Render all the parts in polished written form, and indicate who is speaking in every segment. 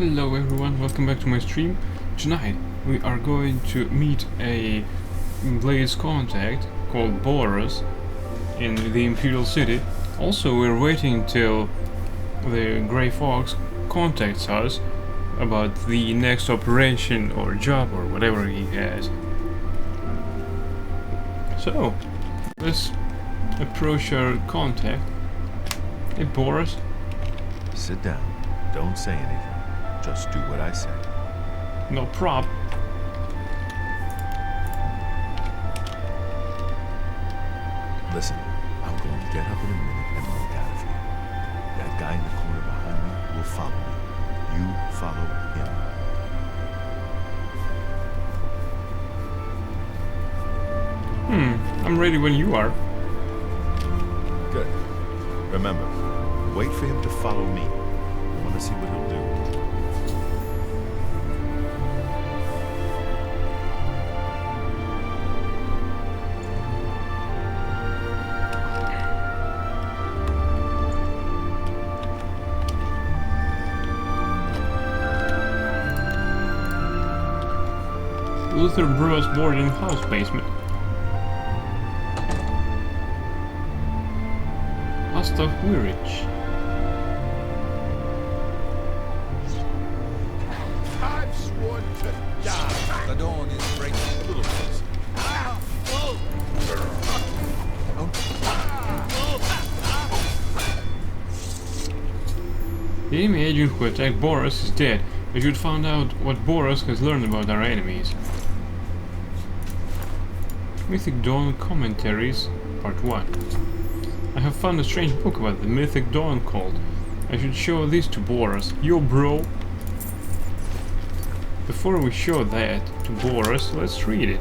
Speaker 1: Hello everyone, welcome back to my stream. Tonight we are going to meet a Blaze contact called Boros in the Imperial City. Also we're waiting till the Grey Fox contacts us about the next operation or job or whatever he has. So, let's approach our contact. Hey Boros.
Speaker 2: Sit down. Don't say anything. Just do what I say.
Speaker 1: No prob.
Speaker 2: Listen, I'm going to get up in a minute and walk out of here. That guy in the corner behind me will follow me. You follow him.
Speaker 1: I'm ready when you are.
Speaker 2: Good. Remember, wait for him to follow me. I want to see what he'll do.
Speaker 1: Luther Brewer's boarding house basement. Gustav Wirich.
Speaker 3: I've sworn to die. The dawn is breaking. A little closer.
Speaker 1: The enemy agent who attacked Boros is dead. We should find out what Boros has learned about our enemies. Mythic Dawn Commentaries, Part 1. I have found a strange book about the Mythic Dawn called. I should show this to Boros. Yo bro! Before we show that to Boros, let's read it.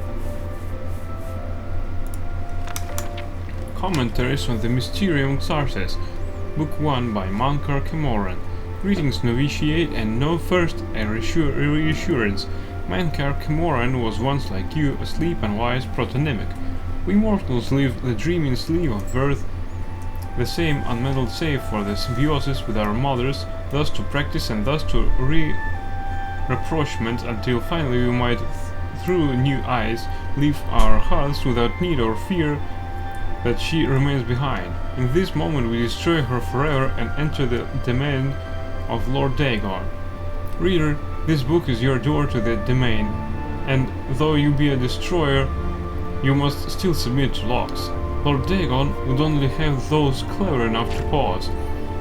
Speaker 1: Commentaries on the Mysterium Xarxes, Book 1 by Mankar Camoran. Greetings Novitiate, and know first a reassurance. Mankar Camoran was once like you, asleep and wise protonymic. We mortals live the dreaming sleep of birth, the same unmeddled save for the symbiosis with our mothers, thus to practice and thus to rapprochement until finally we might, through new eyes, leave our hearts without need or fear that she remains behind. In this moment we destroy her forever and enter the domain of Lord Dagon. Reader, this book is your door to the domain, and though you be a destroyer, you must still submit to locks. Lord Dagon would only have those clever enough to pause.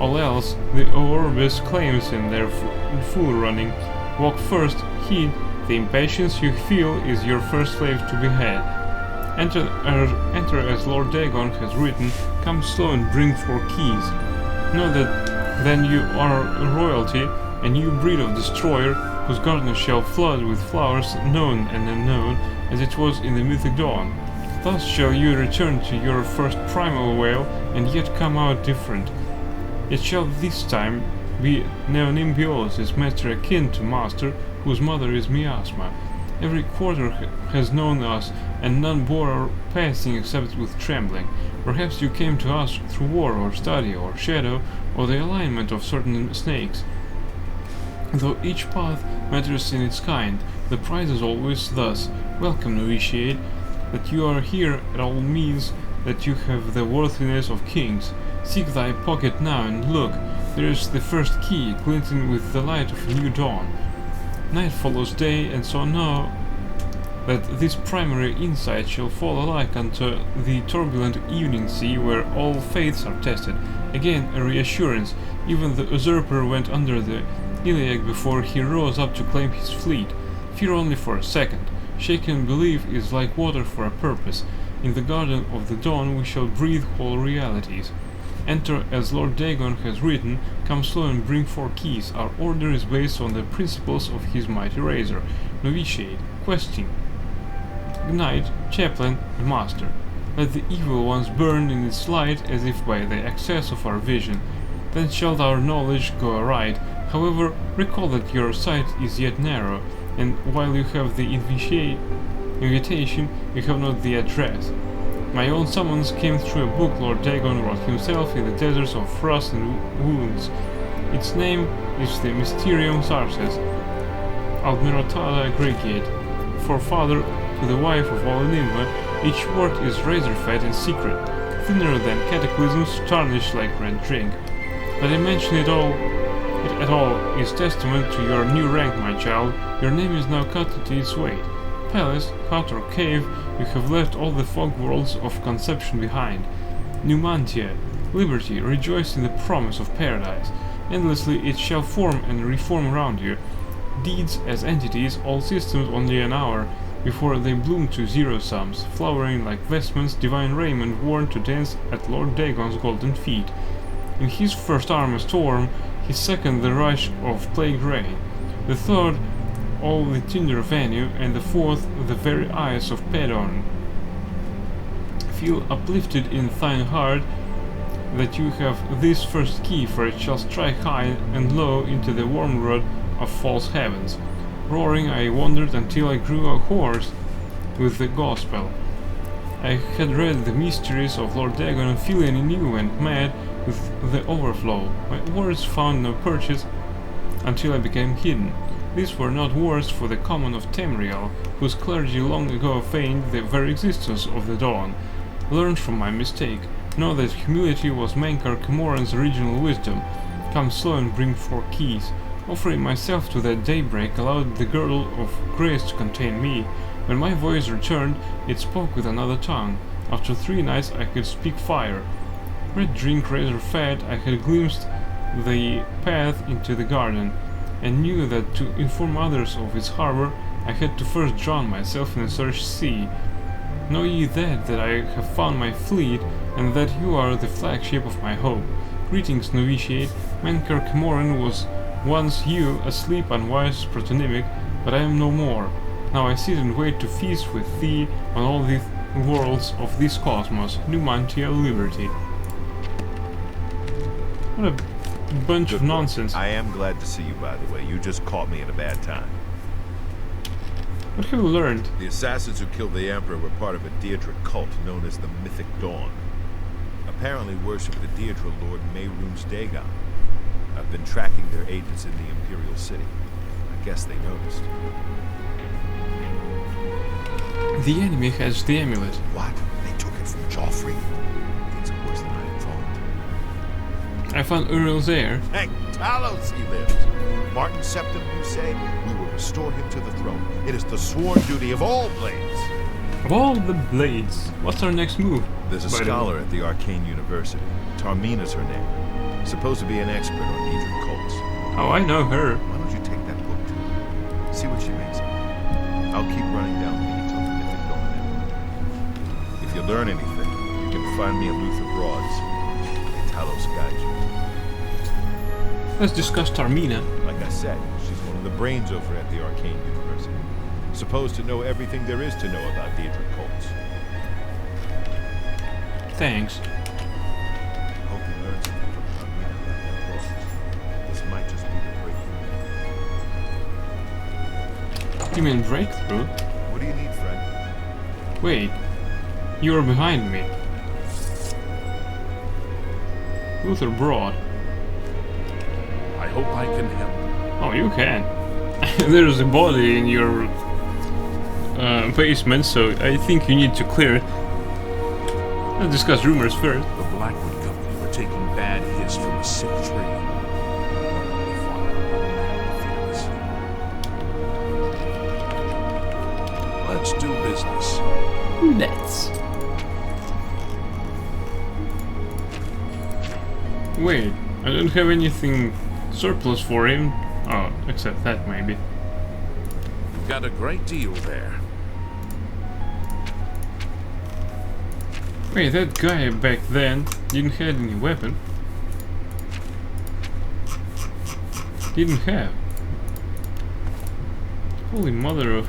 Speaker 1: All else, the Orbis claims in their fool running. Walk first, heed, the impatience you feel is your first slave to be had. Enter as Lord Dagon has written, come slow and bring 4 keys. Know that then you are royalty, a new breed of destroyer, whose garden shall flood with flowers known and unknown, as it was in the Mythic Dawn. Thus shall you return to your first primal whale, and yet come out different. It shall this time be Neonimbiosis, master akin to master, whose mother is Miasma. Every quarter has known us, and none bore our passing except with trembling. Perhaps you came to us through war or study or shadow, or the alignment of certain snakes. Though each path matters in its kind, the prize is always thus. Welcome, novitiate. That you are here at all means that you have the worthiness of kings. Seek thy pocket now and look. There is the first key, glinting with the light of a new dawn. Night follows day, and so know that this primary insight shall fall alike unto the turbulent evening sea where all faiths are tested. Again a reassurance. Even the usurper went under the Iliac before he rose up to claim his fleet. Fear only for a second. Shaken belief is like water for a purpose. In the garden of the dawn we shall breathe whole realities. Enter as Lord Dagon has written, come slow and bring 4 keys. Our order is based on the principles of his mighty razor. Novitiate, questing, Knight, Chaplain, and Master. Let the evil ones burn in its light as if by the excess of our vision. Then shall our knowledge go aright. However, recall that your sight is yet narrow, and while you have the invitation, you have not the address. My own summons came through a book Lord Dagon wrote himself in the deserts of frost and wounds. Its name is the Mysterium Sarces, Admirata Gregiate. For father to the wife of Olenimba, each word is razor-fed and secret, thinner than cataclysms, tarnished like red drink. That I mention it at all is testament to your new rank, my child. Your name is now cut into its weight. Palace, hut or cave, you have left all the fog worlds of conception behind. Numantia, liberty, rejoice in the promise of paradise. Endlessly it shall form and reform around you. Deeds as entities, all systems only an hour, before they bloom to zero sums, flowering like vestments, divine raiment worn to dance at Lord Dagon's golden feet. In his first arm a storm, his second the rush of plague rain, the third all the tinder of Anu, and the fourth the very eyes of Pedon. Feel uplifted in thine heart that you have this first key, for it shall strike high and low into the wormwood of false heavens. Roaring I wandered until I grew hoarse with the gospel. I had read the mysteries of Lord Dagon and feeling anew and mad with the overflow. My words found no purchase until I became hidden. These were not words for the common of Tamriel, whose clergy long ago feigned the very existence of the dawn. Learn from my mistake. Know that humility was Mankar Camoran's original wisdom. Come slow and bring 4 keys. Offering myself to that daybreak allowed the girdle of grace to contain me. When my voice returned, it spoke with another tongue. After 3 nights I could speak fire. Red drink razor fed, I had glimpsed the path into the garden, and knew that to inform others of its harbor, I had to first drown myself in a searched sea. Know ye that I have found my fleet, and that you are the flagship of my hope. Greetings, novitiate. Mankar Camoran was once you, asleep, unwise, protonymic, but I am no more. Now I sit and wait to feast with thee on all the worlds of this cosmos. Numantia Liberty. What a bunch of nonsense.
Speaker 2: I am glad to see you, by the way. You just caught me at a bad time.
Speaker 1: What have you learned?
Speaker 2: The assassins who killed the Emperor were part of a Deirdre cult known as the Mythic Dawn. Apparently worship the Deirdre Lord Mehrunes Dagon. I've been tracking their agents in the Imperial City. I guess they noticed.
Speaker 1: The enemy has the amulet.
Speaker 2: What? They took it from Joffrey? Things are worse than I had thought.
Speaker 1: I found Uriel's heir.
Speaker 2: Hank Talos he lives. Martin Septim, you say? We will restore him to the throne. It is the sworn duty of all blades.
Speaker 1: Of all the blades, what's our next move?
Speaker 2: There's a
Speaker 1: By the
Speaker 2: scholar at the Arcane University. Tarmina's her name. Supposed to be an expert on Daedric cults.
Speaker 1: Oh, I know her.
Speaker 2: Why don't you take that book to her? See what she makes of it. I'll keep running down leads on the Mythic Dawn network. If you learn anything, you can find me at Luther Broads. May Talos guide you.
Speaker 1: Let's discuss Tarmina.
Speaker 2: Like I said, she's one of the brains over at the Arcane University. Supposed to know everything there is to know about Daedric cults.
Speaker 1: Thanks.
Speaker 2: Hope you learn something from Tarmina about their process. This might just be the breakthrough.
Speaker 1: You mean breakthrough?
Speaker 2: What do you need, friend?
Speaker 1: Wait, you're behind me. Luther Broad.
Speaker 4: I hope I can help.
Speaker 1: Oh, you can. There's a body in your basement, so I think you need to clear it. Let's discuss rumors first.
Speaker 4: The Blackwood Company were taking bad hits from a sick tree. Let's do business.
Speaker 1: Let's. Wait, I don't have anything surplus for him. Oh, except that maybe.
Speaker 4: Got a great deal there.
Speaker 1: Wait, that guy back then didn't have any weapon. Didn't have. Holy mother of...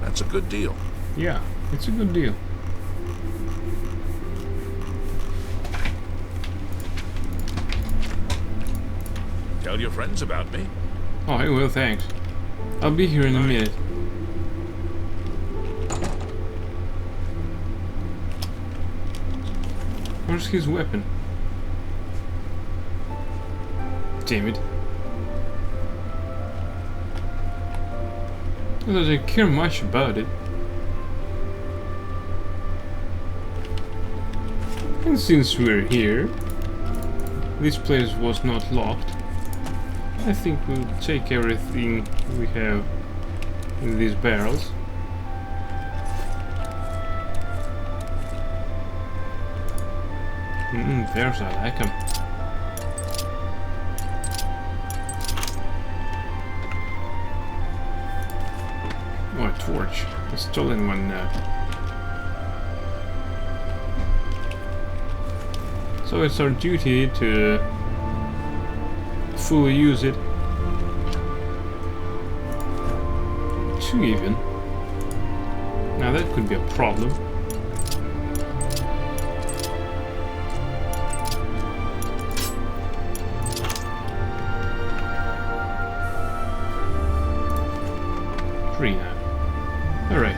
Speaker 4: That's a good deal.
Speaker 1: Yeah, it's a good deal.
Speaker 4: Tell your friends about me.
Speaker 1: Oh, I will, thanks. I'll be here in a minute. Where's his weapon? Damn it. He doesn't care much about it. And since we're here, this place was not locked. I think we'll take everything we have in these barrels. There's I like them. Oh, a torch. A stolen one now. So it's our duty to fully use it. 2 even. Now that could be a problem. Now. Alright.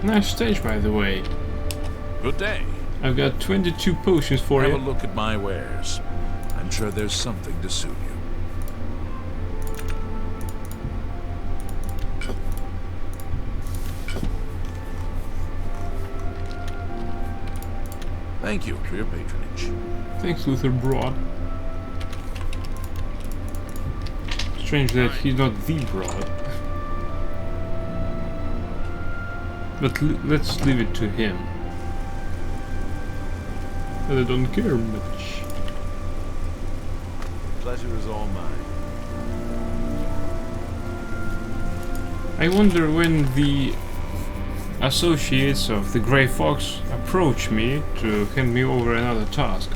Speaker 1: Nice stage, by the way.
Speaker 4: Good day.
Speaker 1: I've got 22 potions for you.
Speaker 4: Have a look at my wares. I'm sure there's something to suit you. Thank you for your patronage.
Speaker 1: Thanks, Luther Broad. Strange that he's not the Broad. But let's leave it to him. I don't care much.
Speaker 2: Pleasure is all mine.
Speaker 1: I wonder when the associates of the Grey Fox approach me to hand me over another task.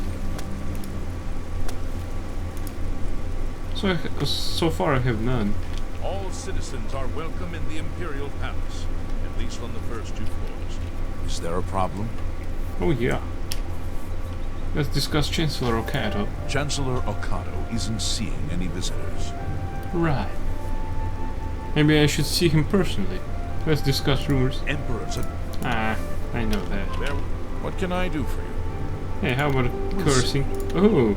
Speaker 1: So far I have none.
Speaker 4: All citizens are welcome in the Imperial Palace, at least on the first 2 floors. Is there a problem?
Speaker 1: Oh yeah. Let's discuss Chancellor Okato.
Speaker 4: Chancellor Okato isn't seeing any visitors.
Speaker 1: Right. Maybe I should see him personally. Let's discuss rumors.
Speaker 4: Emperor's a...
Speaker 1: Ah, I know that.
Speaker 4: There. What can I do for you?
Speaker 1: Hey, how about cursing? Oh.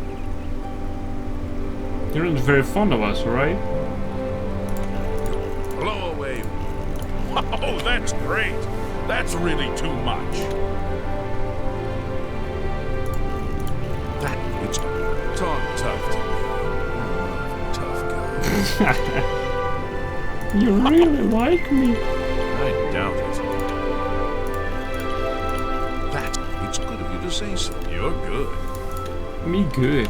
Speaker 1: You're not very fond of us, right?
Speaker 4: Blow away. Oh, that's great. That's really too much. That it's talk tough to me. Tough guy.
Speaker 1: You really like me.
Speaker 4: I doubt it. That it's good of you to say so. You're good.
Speaker 1: Me good.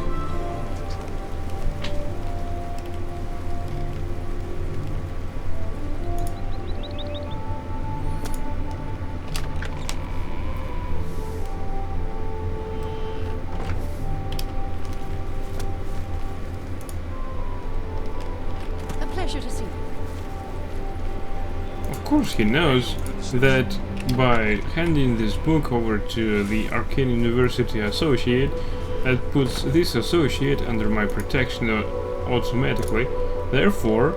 Speaker 5: A pleasure to see you.
Speaker 1: Of course he knows that by handing this book over to the Arcane University Associate, that puts this associate under my protection automatically. Therefore,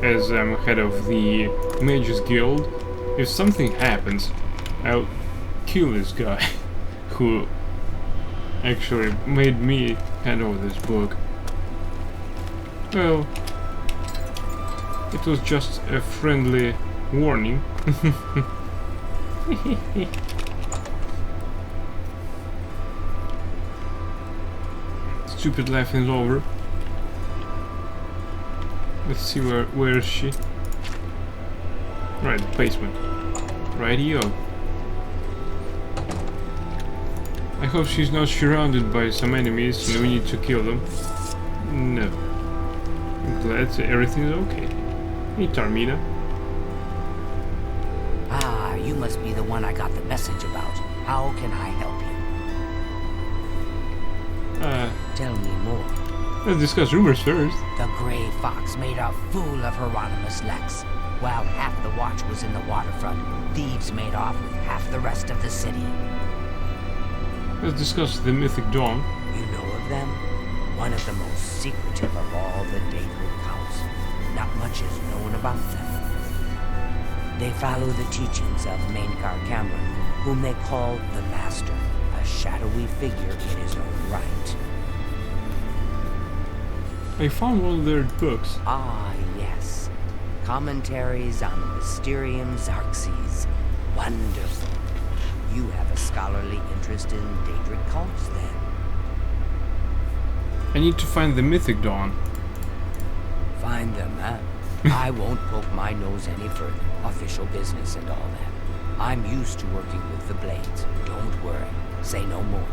Speaker 1: as I'm head of the Mages Guild, if something happens, I'll kill this guy who actually made me hand over this book. Well, it was just a friendly warning. Stupid laughing is over. Let's see where is she? Right, the basement. Radio. I hope she's not surrounded by some enemies and we need to kill them. No. I'm glad everything is okay. Hey, Tarmina.
Speaker 6: Ah, you must be the one I got the message about. How can I help you? Tell me more.
Speaker 1: Let's discuss rumors first.
Speaker 6: The Grey Fox made a fool of Hieronymus Lex. While half the watch was in the waterfront, thieves made off with half the rest of the city.
Speaker 1: Let's discuss the Mythic Dawn.
Speaker 6: You know of them? One of the most secretive of all the Daedric Council. not much is known about them. They follow the teachings of Mainkar Cameron, whom they call the Master, a shadowy figure in his own right.
Speaker 1: I found one of their books.
Speaker 6: Ah, yes. Commentaries on the Mysterium Xarxes. Wonderful. You have a scholarly interest in Daedric cults, then?
Speaker 1: I need to find the Mythic Dawn.
Speaker 6: Find them, huh? I won't poke my nose any further. Official business and all that. I'm used to working with the Blades. Don't worry. Say no more.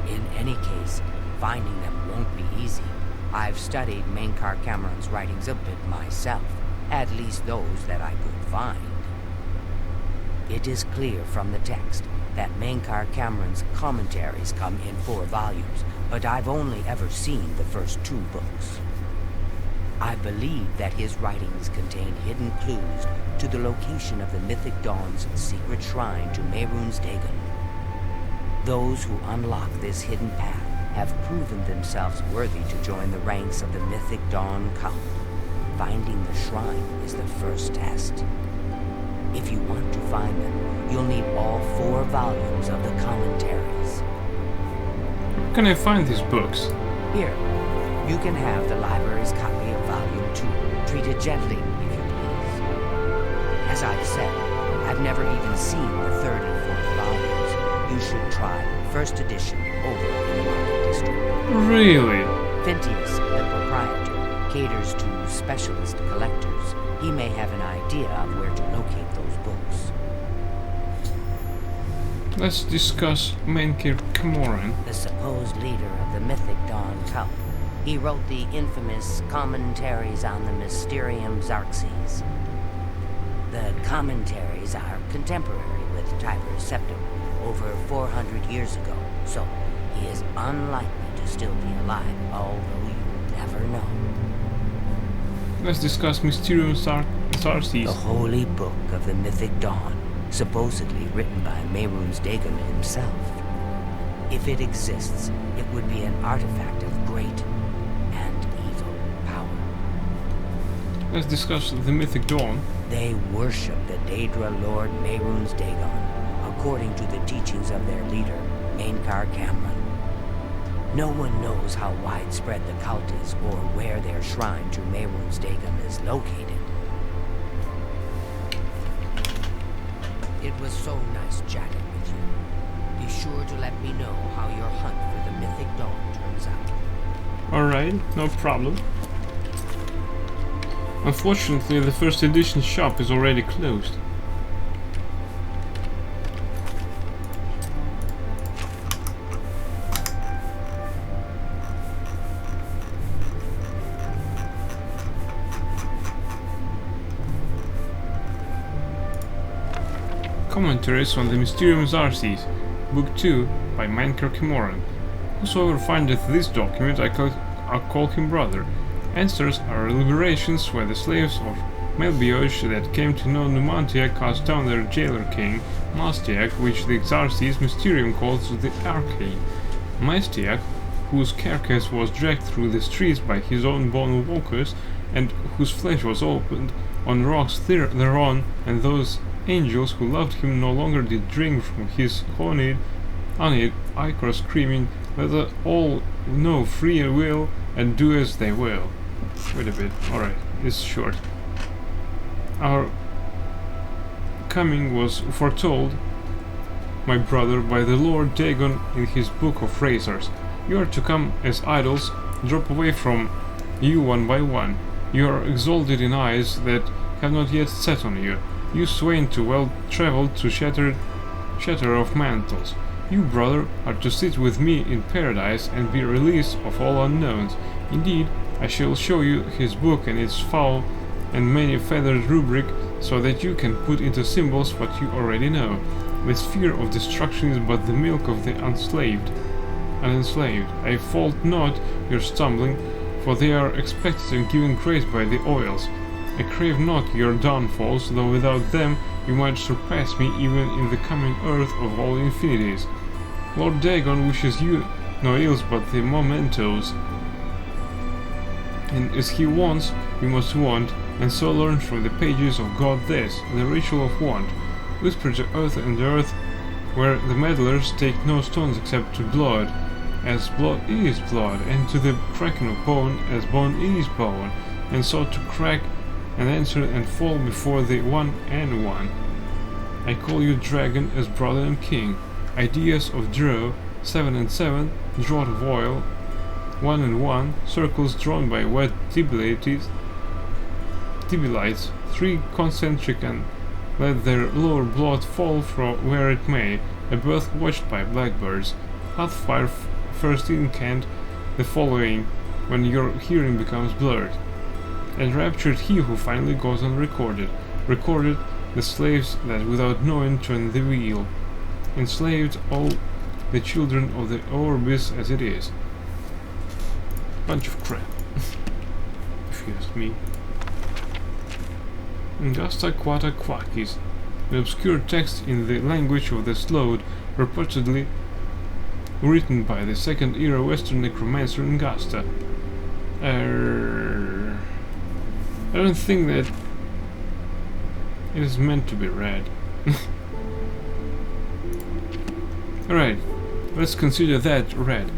Speaker 6: In any case, finding them won't be easy. I've studied Mainkar Cameron's writings a bit myself, at least those that I could find. It is clear from the text that Mainkar Cameron's commentaries come in 4 volumes, but I've only ever seen the first 2 books. I believe that his writings contain hidden clues to the location of the Mythic Dawn's secret shrine to Mehrunes Dagon. Those who unlock this hidden path have proven themselves worthy to join the ranks of the Mythic Dawn cult. Finding the shrine is the first test. If you want to find them, you'll need all 4 volumes of the commentaries.
Speaker 1: Where can I find these books?
Speaker 6: Here, you can have the library's copy of Volume 2. Treat it gently, if you please. As I've said, I've never even seen the 3rd and 4th volumes. You should try first edition over in the Market District.
Speaker 1: Really?
Speaker 6: Phintius, the proprietor, caters to specialist collectors. He may have an idea of where to locate those books.
Speaker 1: Let's discuss Mainkar Camoran.
Speaker 6: The supposed leader of the Mythic Dawn cult. He wrote the infamous Commentaries on the Mysterium Xarxes. The commentaries are contemporary with Tiber's Septim, over 400 years ago, so he is unlikely to still be alive, although you never know.
Speaker 1: Let's discuss Mysterium Xarxes.
Speaker 6: The holy book of the Mythic Dawn, supposedly written by Mehrunes Dagon himself. If it exists, it would be an artifact of great and evil power.
Speaker 1: Let's discuss the Mythic Dawn.
Speaker 6: They worship the Daedra Lord Mehrunes Dagon, according to the teachings of their leader, Mainkar Cameron. No one knows how widespread the cult is or where their shrine to Mehrunes Dagon is located. It was so nice chatting with you. Be sure to let me know how your hunt for the Mythic Dawn turns out.
Speaker 1: Alright, no problem. Unfortunately, the first edition shop is already closed. Commentaries on the Mysterium Xarxes, Book 2 by Mainkar Camoran. Whosoever findeth this document, I call him brother. Answers are liberations where the slaves of Melbiosh that came to know Numantia cast down their jailer king, Mastiak, which the Xarxes Mysterium calls the Arcane. Mastiak, whose carcass was dragged through the streets by his own bone walkers, and whose flesh was opened on rocks thereon, and those angels who loved him no longer did drink from his honeyed ichor, screaming, "Let us all know free will and do as they will." Wait a bit, alright, it's short. Our coming was foretold, my brother, by the Lord Dagon in his Book of Razors. You are to come as idols, drop away from you one by one. You are exalted in eyes that have not yet set on you. You swain too well travelled to shatter of mantles. You, brother, are to sit with me in paradise and be released of all unknowns. Indeed, I shall show you his book and its foul and many-feathered rubric, so that you can put into symbols what you already know. This fear of destruction is but the milk of the unenslaved. I fault not your stumbling, for they are expected and given grace by the oils. I crave not your downfalls, though without them you might surpass me even in the coming earth of all infinities. Lord Dagon wishes you no ills but the mementos. And as he wants, we must want, and so learn from the pages of God this, the ritual of want. Whisper to earth and the earth, where the meddlers take no stones except to blood, as blood is blood, and to the cracking of bone, as bone is bone, and so to crack and answer and fall before the one and one. I call you dragon as brother and king. Ideas of draw, 7 and 7, draught of oil, 1 and 1, circles drawn by wet Tibilites, 3 concentric, and let their lower blood fall from where it may, a birth watched by blackbirds. Hearthfire first incant the following, when your hearing becomes blurred. Enraptured he who finally goes unrecorded, recorded the slaves that without knowing turn the wheel, enslaved all the children of the Orbis as it is. Bunch of crap, if you ask me. Angasta Quata Quakis, an obscure text in the language of the Slode, reportedly written by the second era Western necromancer Angasta. I don't think that it is meant to be read. Alright, let's consider that read.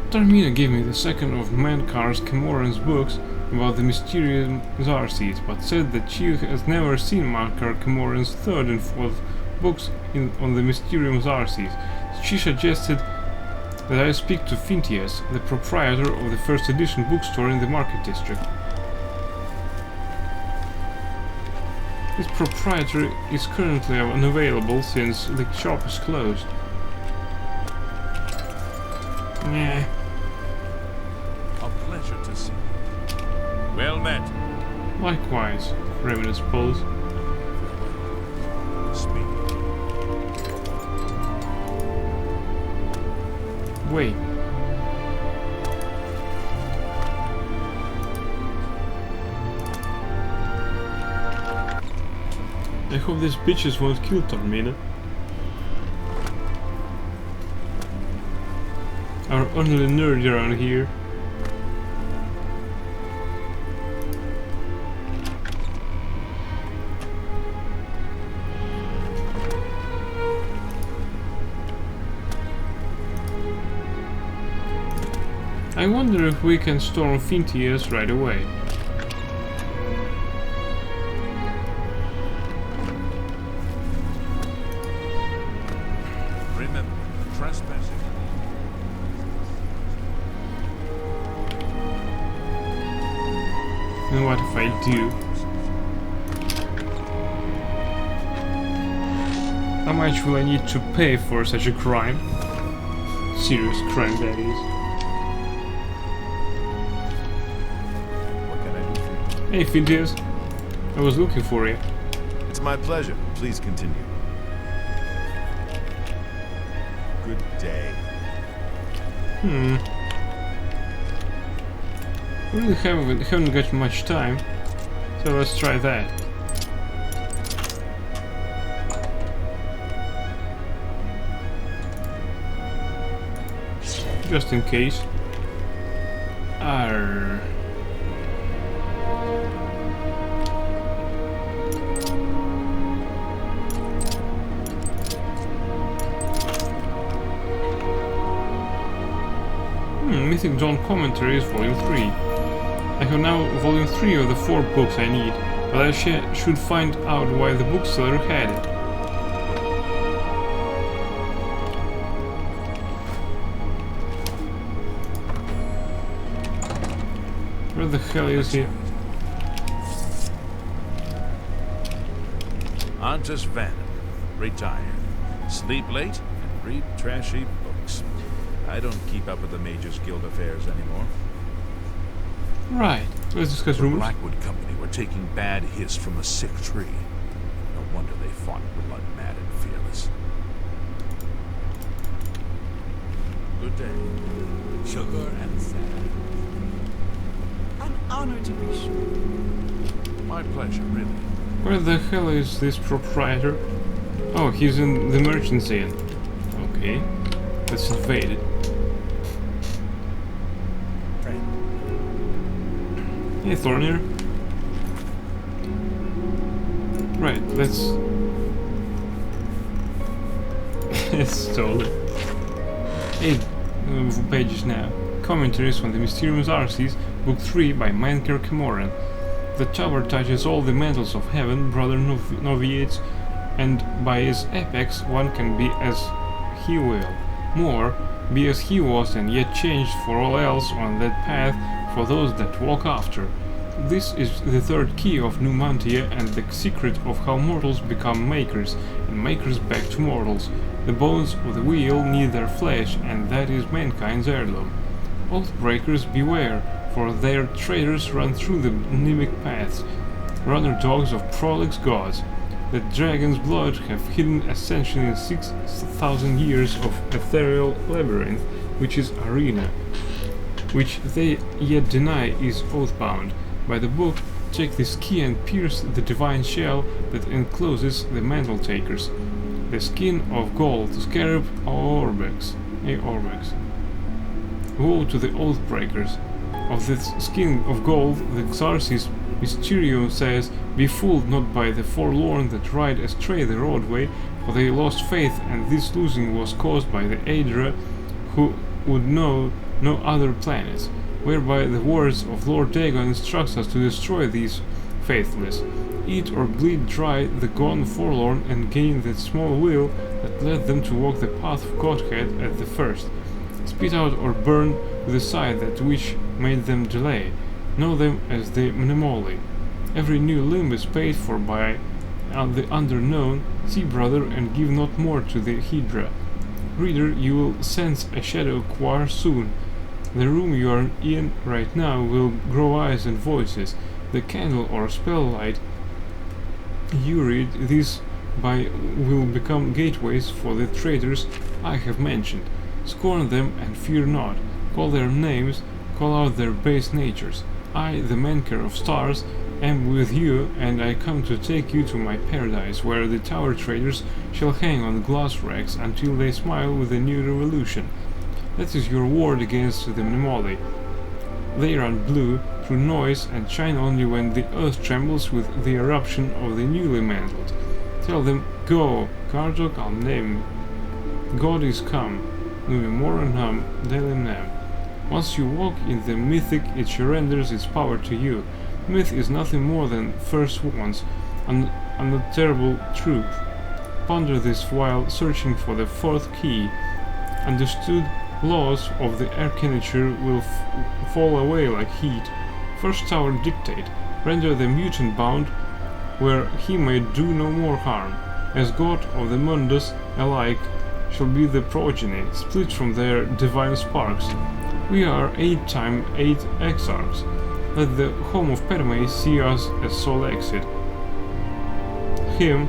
Speaker 1: Tarmina gave me the second of Mankar's Camoran's books about the mysterious Zarseeds, but said that she has never seen Mankar Camoran's third and fourth books on the Mysterium Zarseeds. She suggested that I speak to Phintias, the proprietor of the first edition bookstore in the Market District. This proprietor is currently unavailable since the shop is closed. Yeah.
Speaker 4: A pleasure to see you. Well met.
Speaker 1: Likewise, Revenus Pulse.
Speaker 4: Speak.
Speaker 1: Wait. I hope these bitches won't kill Tarmina. Our only nerd around here. I wonder if we can storm Phintias right away.
Speaker 4: Remember, trespassing.
Speaker 1: And what if I do? How much will I need to pay for such a crime? Serious crime, that is. Hey, Phintias. I was looking for you.
Speaker 2: It's my pleasure. Please continue. Good day.
Speaker 1: We really haven't got much time, so let's try that. Just in case. Arr. Mythic Dawn Commentaries, Volume 3. I have now Volume 3 of the 4 books I need, but I should find out why the bookseller had it. Where the hell is he?
Speaker 4: Antus Vannon, retired. Sleep late and read trashy books. I don't keep up with the Mages Guild affairs anymore.
Speaker 1: Right, let's discuss
Speaker 4: The
Speaker 1: rumors.
Speaker 4: Blackwood Company were taking bad hits from a sick tree. No wonder they fought blood-mad and fearless. Good day.
Speaker 3: Sugar and sand.
Speaker 7: An honor to be sure.
Speaker 4: My pleasure, really.
Speaker 1: Where the hell is this proprietor? Oh, he's in the merchant's inn. Okay, let's invade it.
Speaker 7: Friend.
Speaker 1: Hey, Thornir. Right, let's... It's stolen. 8 pages now. Commentaries on the Mysterious Arceus, Book 3 by Manker Camoran. The tower touches all the mantles of heaven, brother Noviates, and by his apex one can be as he will. More, be as he was and yet changed for all else on that path for those that walk after. This is the third key of Numantia and the secret of how mortals become makers, and makers back to mortals. The bones of the wheel need their flesh, and that is mankind's heirloom. Oathbreakers beware, for their traitors run through the mimic paths, runner dogs of prolix gods. The dragon's blood have hidden ascension in 6,000 years of ethereal labyrinth, which is arena, which they yet deny is oathbound. By the book, take this key and pierce the divine shell that encloses the mantle takers. The skin of gold, scarab Orbex. Woe to the Oathbreakers. Of this skin of gold, the Xarxes Mysterium says, be fooled not by the forlorn that ride astray the roadway, for they lost faith, and this losing was caused by the Aedra, who would know no other planets, whereby the words of Lord Dagon instructs us to destroy these faithless. Eat or bleed dry the gone forlorn and gain that small will that led them to walk the path of Godhead at the first. Spit out or burn with the side that which made them delay. Know them as the Mnemoli. Every new limb is paid for by the underknown. See, brother, and give not more to the Hydra. Reader, you will sense a shadow quar soon. The room you are in right now will grow eyes and voices. The candle or spell light you read these by will become gateways for the traitors I have mentioned. Scorn them and fear not. Call their names, call out their base natures. I, the Manker of Stars, am with you, and I come to take you to my paradise, where the tower traders shall hang on glass racks until they smile with the new revolution. That is your ward against the Mnemoli. They run blue through noise and shine only when the earth trembles with the eruption of the newly mantled. Tell them, go, Kardok al name. God is come. Numemoranham Delimnam. Once you walk in the mythic, it surrenders its power to you. Myth is nothing more than first ones, unutterable truth. Ponder this while searching for the fourth key. Understood laws of the archanature will fall away like heat. First tower dictate, render the mutant bound where he may do no more harm. As god of the mundus alike shall be the progeny, split from their divine sparks. We are 8 times 8 exarchs. Let the home of Perme see us as sole exit. Him,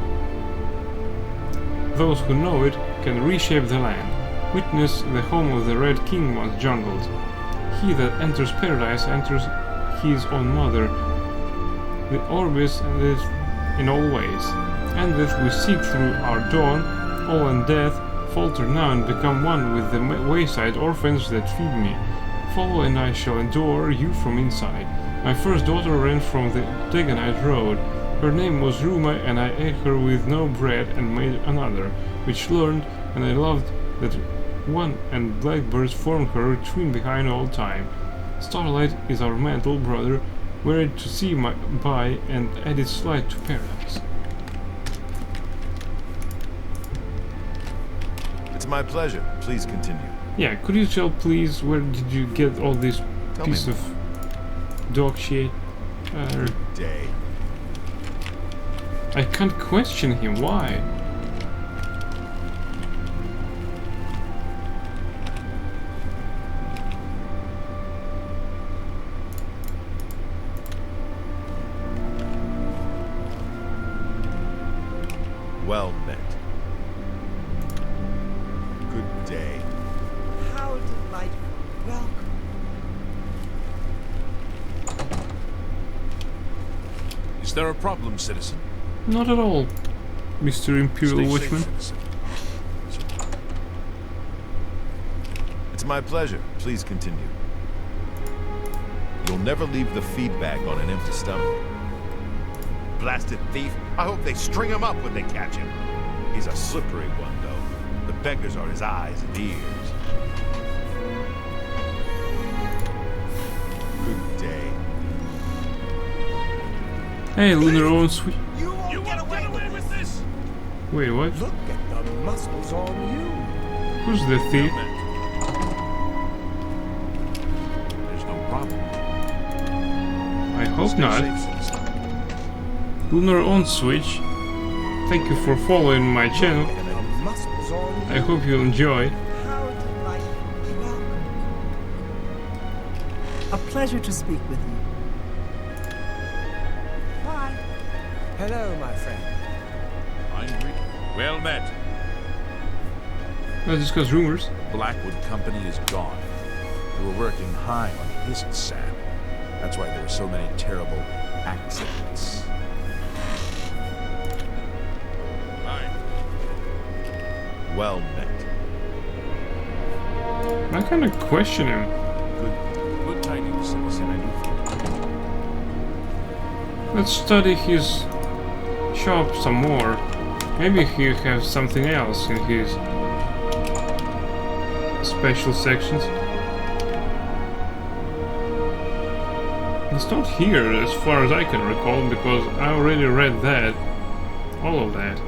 Speaker 1: those who know it, can reshape the land. Witness the home of the Red King once jungled. He that enters paradise enters his own mother. The Orbis endeth in all ways. Endeth we seek through our dawn, all and death, falter now and become one with the wayside orphans that feed me. Follow and I shall endure you from inside. My first daughter ran from the Dagonite road. Her name was Ruma, and I ate her with no bread and made another, which learned, and I loved that one, and blackbirds formed her twin behind all time. Starlight is our mantle, brother, wear it to see by and add its light to paradise.
Speaker 2: It's my pleasure. Please continue.
Speaker 1: Yeah, could you tell please where did you get all this
Speaker 2: Tell
Speaker 1: piece
Speaker 2: me
Speaker 1: of dog shit?
Speaker 2: Day.
Speaker 1: I can't question him, why?
Speaker 2: Well met. Good day.
Speaker 7: How delightful. Welcome.
Speaker 4: Is there a problem, citizen?
Speaker 1: Not at all, Mr. Imperial
Speaker 4: Stay
Speaker 1: Watchman.
Speaker 4: safe, citizen.
Speaker 2: It's my pleasure. Please continue. You'll never leave the feedback on an empty stomach. Blasted thief. I hope they string him up when they catch him. He's a slippery one, though. The beggars are his eyes and ears. Good day.
Speaker 1: Hey, Lunar Own Switch.
Speaker 3: You won't get away with this!
Speaker 1: Wait, what?
Speaker 7: Look at the muscles on you.
Speaker 1: Who's the thief?
Speaker 4: There's no problem.
Speaker 1: I hope
Speaker 4: Stay
Speaker 1: not.
Speaker 4: safe, citizen.
Speaker 1: Lunar On Switch. Thank you for following my channel.
Speaker 7: The muscles on you.
Speaker 1: I hope you enjoy.
Speaker 7: How delightful. Welcome.
Speaker 8: A pleasure to speak with you. Bye.
Speaker 7: Hello, my friend.
Speaker 4: Fine greeting. Well met.
Speaker 1: Let's discuss rumors.
Speaker 4: Blackwood Company is gone. We were working high on his sand. That's why there were so many terrible accidents. Fine.
Speaker 2: Well met.
Speaker 1: I kind of question him.
Speaker 4: Good tidings, citizen.
Speaker 1: Let's study his shop some more. Maybe he has something else in his special sections. It's not here as far as I can recall because I already read that. All of that.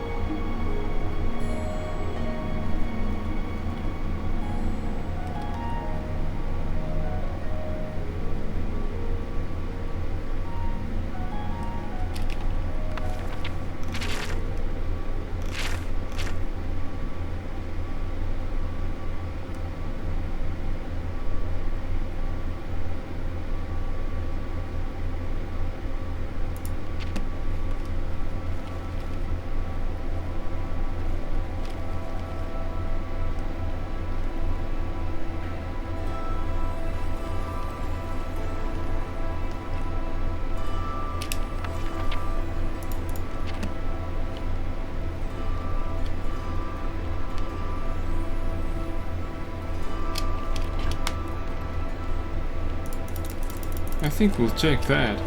Speaker 1: I think we'll check that.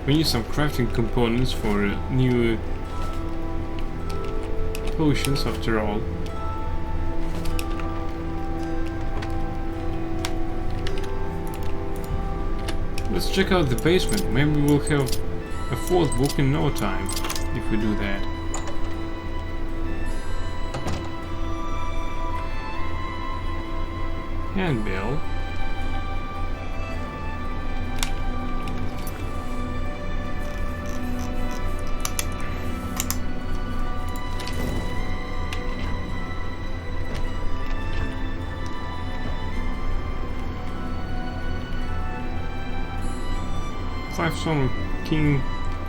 Speaker 1: We need some crafting components for new potions after all. Let's check out the basement. Maybe we'll have a fourth book in no time if we do that. Handbill. Five-stone King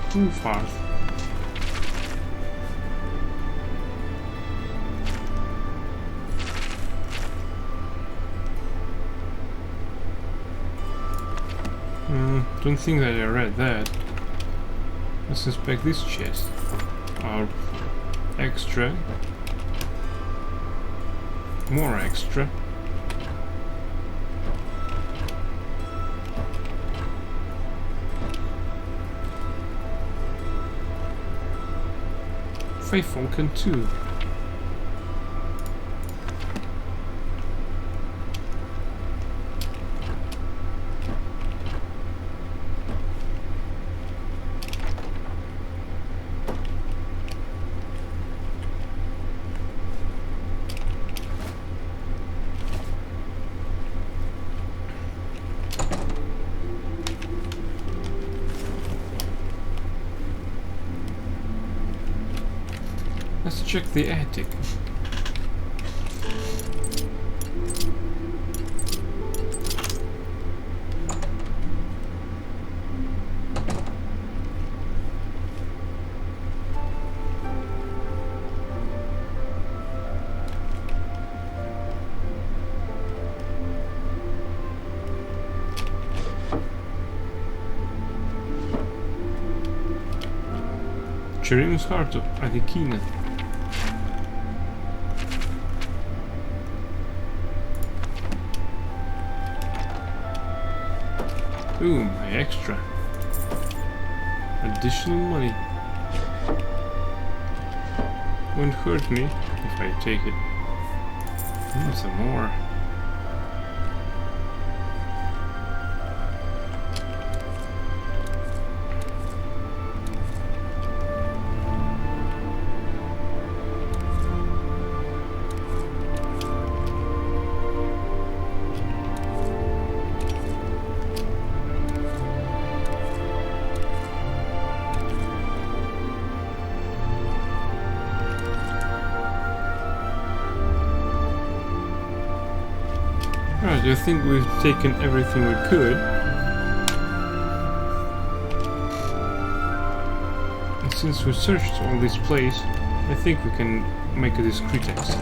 Speaker 1: Ulfarth. Don't think that I read that. Let's inspect this chest. Our extra. More extra. Faithful can too. Let's check the attic. Cherim's heart of Adikina. Ooh, my extra. Additional money. Won't hurt me if I take it. Some more. Right, I think we've taken everything we could. And since we searched all this place, I think we can make a discreet exit.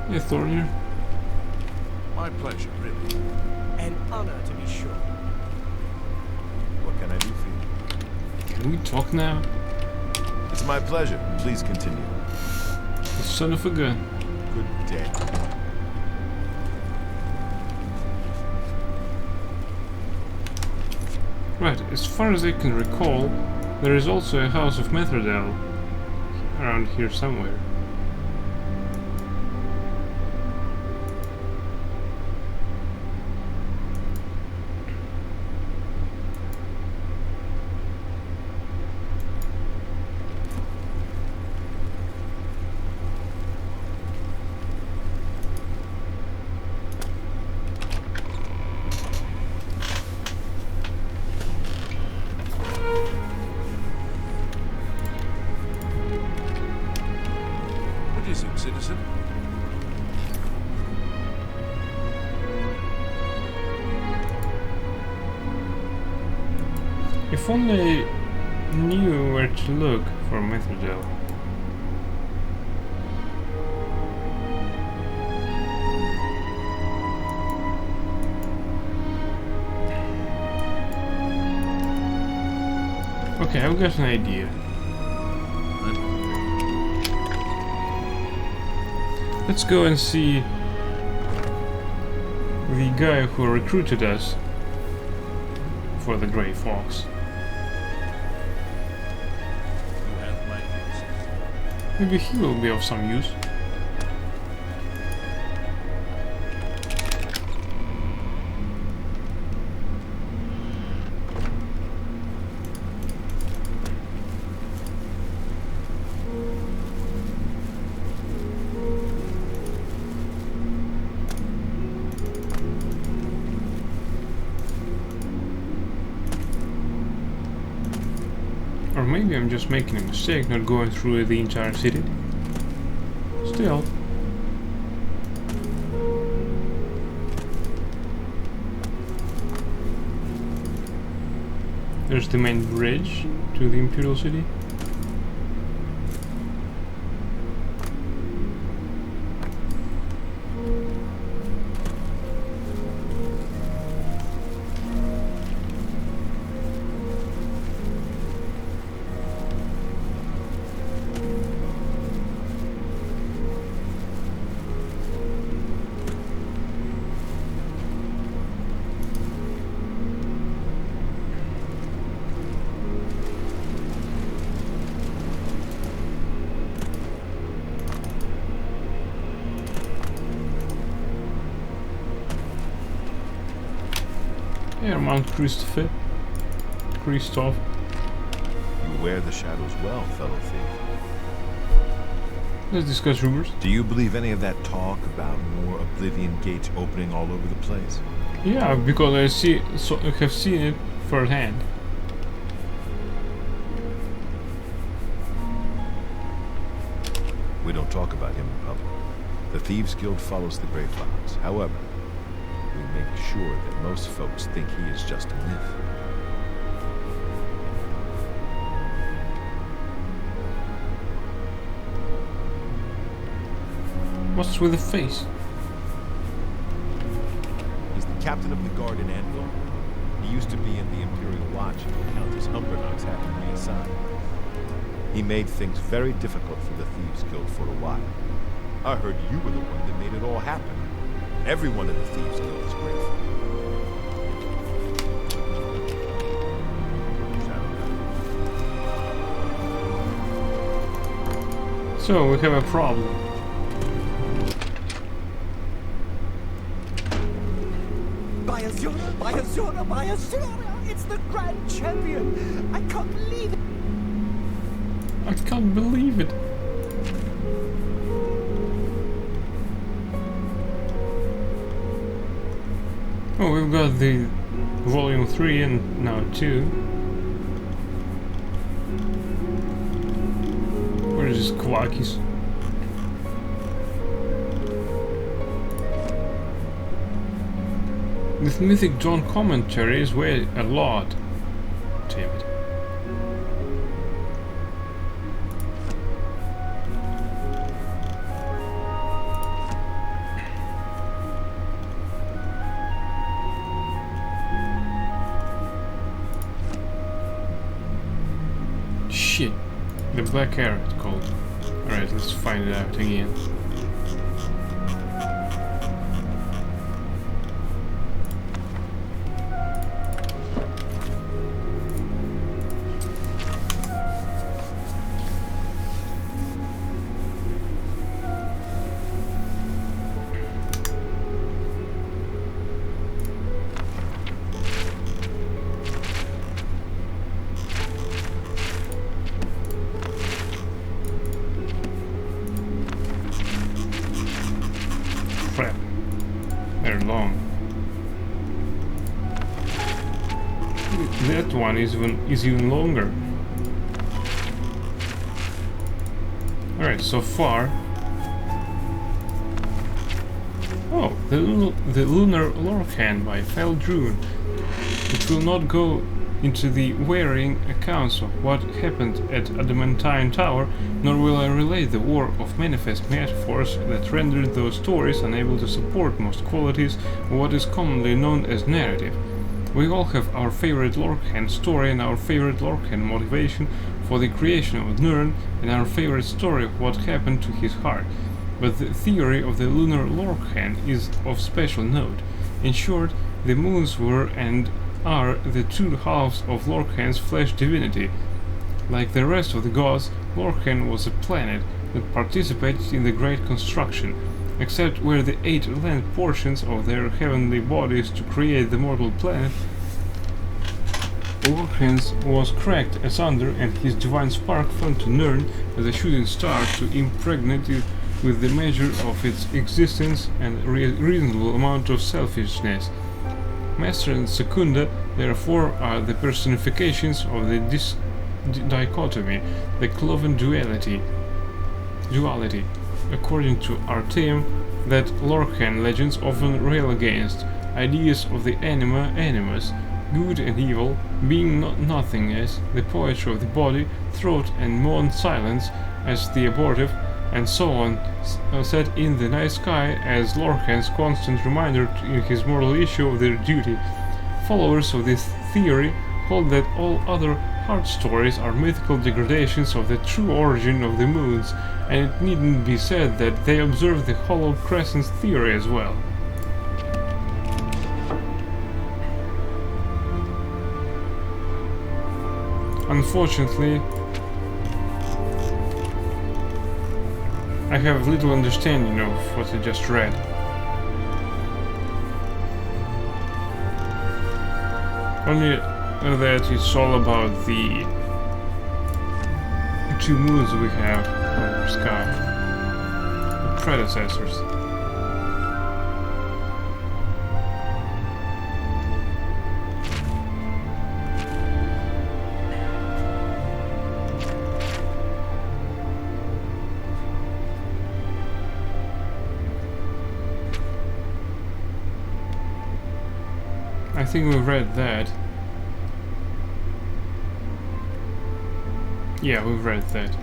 Speaker 1: Yeah, Thornir.
Speaker 4: My pleasure, really.
Speaker 7: An honor to be sure.
Speaker 2: What can I do for you?
Speaker 1: Can we talk now?
Speaker 2: It's my pleasure. Please continue.
Speaker 1: The son of a gun.
Speaker 2: Good day.
Speaker 1: Right, as far as I can recall, there is also a house of Metherdell around here somewhere.
Speaker 4: What is it, citizen?
Speaker 1: If only I knew where to look for Metherdell. Okay, I've got an idea. Let's go and see the guy who recruited us for the Grey Fox.
Speaker 4: You have my use.
Speaker 1: Maybe he will be of some use. Or maybe I'm just making a mistake, not going through the entire city. Still. There's the main bridge to the Imperial City. Here, Mount Christoph.
Speaker 2: You wear the shadows well, fellow thief.
Speaker 1: Let's discuss rumors.
Speaker 2: Do you believe any of that talk about more Oblivion gates opening all over the place?
Speaker 1: Yeah, because I have seen it firsthand.
Speaker 2: We don't talk about him in public. The Thieves Guild follows the Greyflowers. However, we make sure that most folks think he is just a myth.
Speaker 1: What's with the face?
Speaker 2: He's the captain of the guard in Anvil. He used to be in the Imperial Watch until Countess Humbernox had him reassigned. He made things very difficult for the Thieves Guild for a while. I heard you were the one that made it all happen. Everyone in the Thieves Guild is grateful.
Speaker 1: So we have a problem.
Speaker 7: Bayazura! It's the Grand Champion! I can't believe it!
Speaker 1: I can't believe it. Oh, we've got the volume 3 and now 2. Where is this Kvakis? This Mythic Dawn commentary is way a lot. Damn it. Shit. The Black Arrow it's called. Alright, let's find it out again. Crap. They're long. That one is even longer. Alright, so far. Oh, the Lunar Lorcan by Feldrune. It will not go into the wearying accounts of what happened at Adamantine Tower, nor will I relate the war of manifest metaphors that rendered those stories unable to support most qualities of what is commonly known as narrative. We all have our favorite Lorcan story and our favorite Lorcan motivation for the creation of Nirn and our favorite story of what happened to his heart. But the theory of the Lunar Lorcan is of special note. In short, the moons were and are the two halves of Lorcan's flesh divinity. Like the rest of the gods, Lorcan was a planet that participated in the Great Construction, except where the 8 land portions of their heavenly bodies to create the mortal planet, Lorcan's was cracked asunder and his divine spark fell to Nirn as a shooting star to impregnate it with the measure of its existence and a reasonable amount of selfishness. Master and Secunda, therefore, are the personifications of the dichotomy, the cloven duality. According to Artaeum, that Lorcan legends often rail against, ideas of the anima animus, good and evil, being nothingness, the poetry of the body, throat and moan silence as the abortive, and so on, set in the night sky as Lorcan's constant reminder in his mortal issue of their duty. Followers of this theory hold that all other heart stories are mythical degradations of the true origin of the moons, and it needn't be said that they observe the hollow crescent theory as well. Unfortunately, I have little understanding of what I just read. Only that it's all about the 2 moons we have on the sky, the predecessors. I think we've read that. Yeah, we've read that.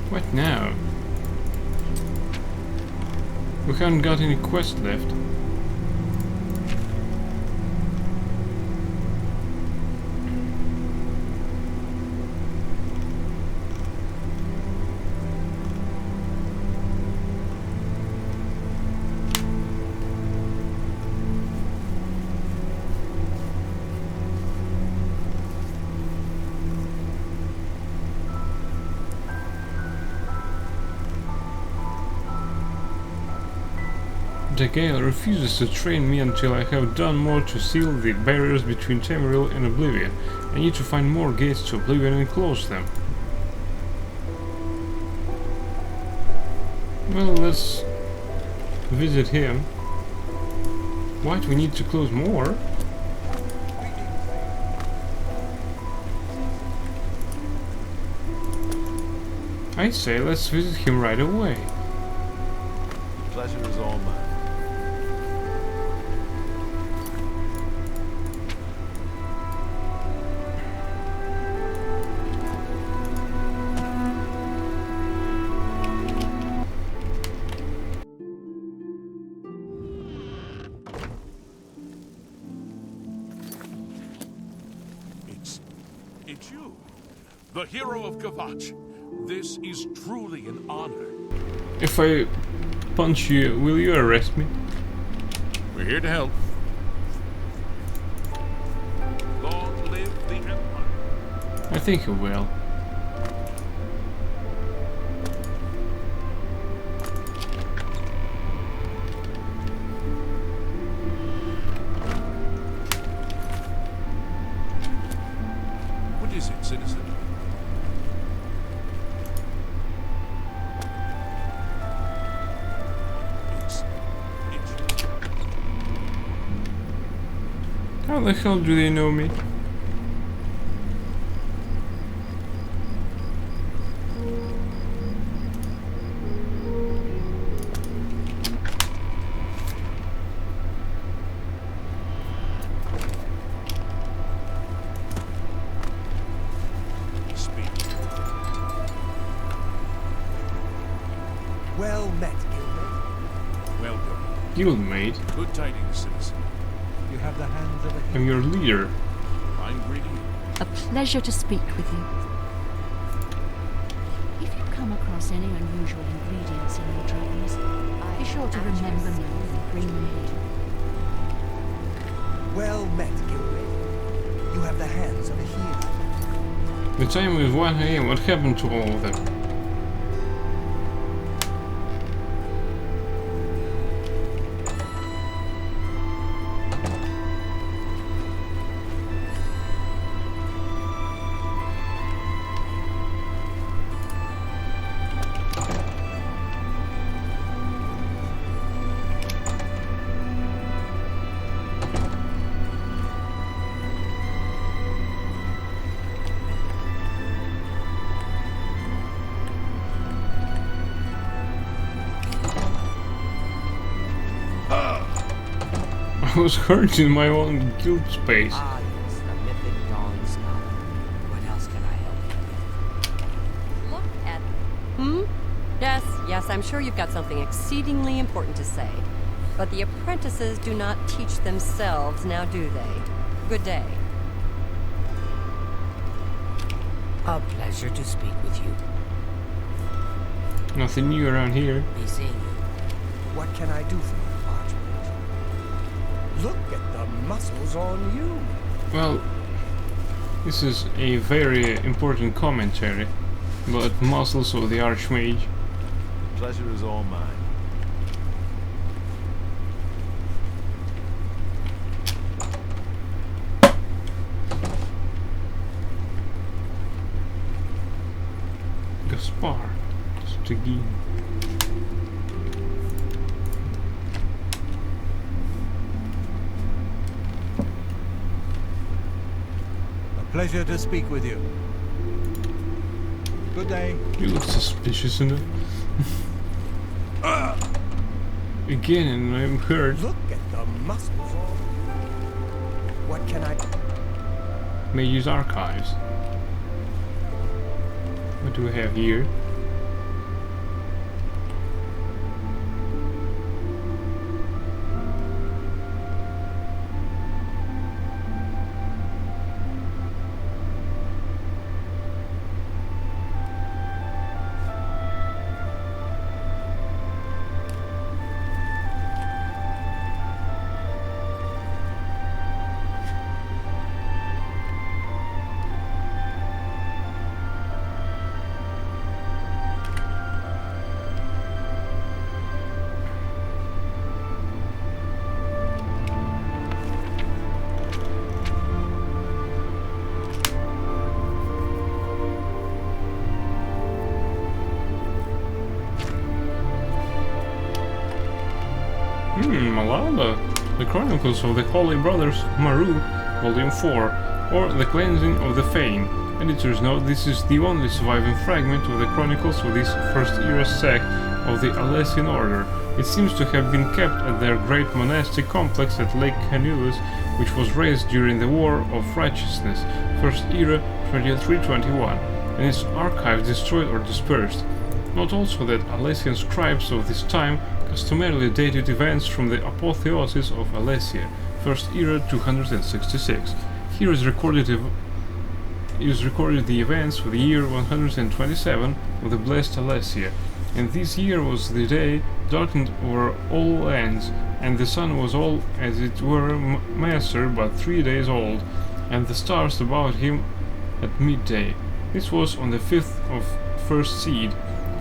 Speaker 1: What now? We haven't got any quests left. The Gale refuses to train me until I have done more to seal the barriers between Tamriel and Oblivion. I need to find more gates to Oblivion and close them. Well, let's visit him. What? We need to close more? I say let's visit him right away.
Speaker 2: The pleasure is all mine.
Speaker 4: It's you, the hero of Kvatch. This is truly an honor.
Speaker 1: If I punch you, will you arrest me?
Speaker 4: We're here to help. Long live the Empire.
Speaker 1: I think he will.
Speaker 4: What is it, citizen?
Speaker 1: How the hell do they know me?
Speaker 3: Well met, Guildmate.
Speaker 4: Welcome.
Speaker 1: Guildmate?
Speaker 4: Good tidings, citizen.
Speaker 3: You have the hands of a hero.
Speaker 1: I'm your leader.
Speaker 4: I'm greeting you.
Speaker 5: A pleasure to speak with you. If you come across any unusual ingredients in your travels, be sure to remember me and bring them here.
Speaker 3: Well met, Guildmate. You have the hands of a hero.
Speaker 1: The time is 1 AM. What happened to all of them? I was hurt in my own guild space.
Speaker 6: Ah, yes, the mythic Dawn Scholar. What else can I help you with?
Speaker 9: Look at... Yes, I'm sure you've got something exceedingly important to say. But the apprentices do not teach themselves, now do they? Good day.
Speaker 6: A pleasure to speak with you.
Speaker 1: Nothing new around here.
Speaker 6: Be seeing you.
Speaker 7: What can I do for you, Archmage? Look at the muscles on you.
Speaker 1: Well, this is a very important commentary about muscles of the Archmage.
Speaker 2: Pleasure is all mine.
Speaker 1: Gaspar Stegin.
Speaker 3: A pleasure to speak with you. Good day.
Speaker 1: You look suspicious in it. Again, and I'm hurt.
Speaker 7: Look at the muscles on you. What can I do?
Speaker 1: Mage's Archives. What do we have here? Malada, The Chronicles of the Holy Brothers Maru, Volume 4, or The Cleansing of the Fane. Editor's note: this is the only surviving fragment of the Chronicles of this First Era sect of the Alessian Order. It seems to have been kept at their great monastic complex at Lake Canulus, which was raised during the War of Righteousness, First Era 2321, and its archives destroyed or dispersed. Note also that Alessian scribes of this time customarily dated events from the apotheosis of Alessia, First Era 266. Here is recorded the events for the year 127 of the blessed Alessia, and this year was the day darkened over all lands, and the sun was all as it were master but 3 days old, and the stars about him at midday. This was on the 5th of first seed.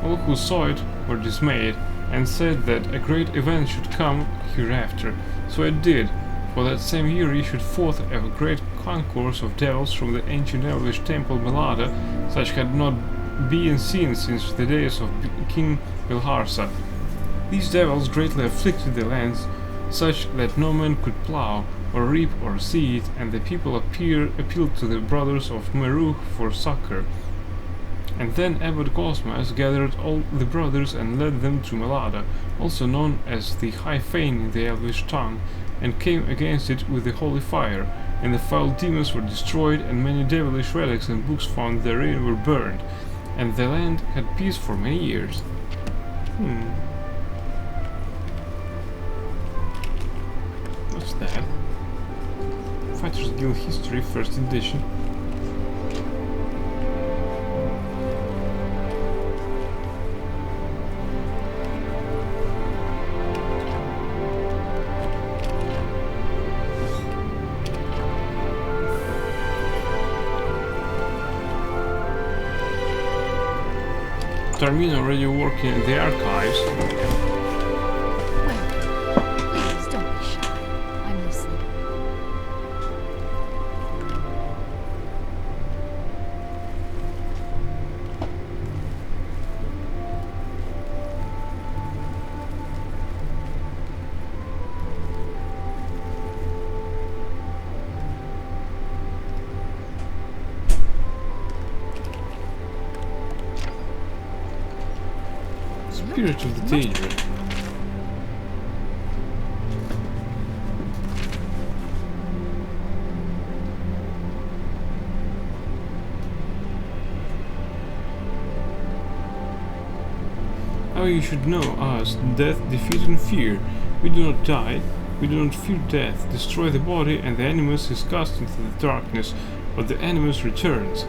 Speaker 1: All who saw it were dismayed, and said that a great event should come hereafter. So it did, for that same year issued forth a great concourse of devils from the ancient elvish temple Melada, such had not been seen since the days of King Bilharsa. These devils greatly afflicted the lands, such that no man could plough, or reap, or seed, and the people appealed to the brothers of Meru for succor. And then Abbot Cosmas gathered all the brothers and led them to Melada, also known as the High Fane in the Elvish tongue, and came against it with the holy fire, and the foul demons were destroyed, and many devilish relics and books found therein were burned, and the land had peace for many years. What's that? Fighters Guild History, 1st edition. Tarmin already working in the archives.
Speaker 5: Well, please don't be shy. I'm listening.
Speaker 1: Spirit of the Danger. How you should know us, death, defeat and fear. We do not die, we do not fear death, destroy the body, and the animus is cast into the darkness, but the animus returns.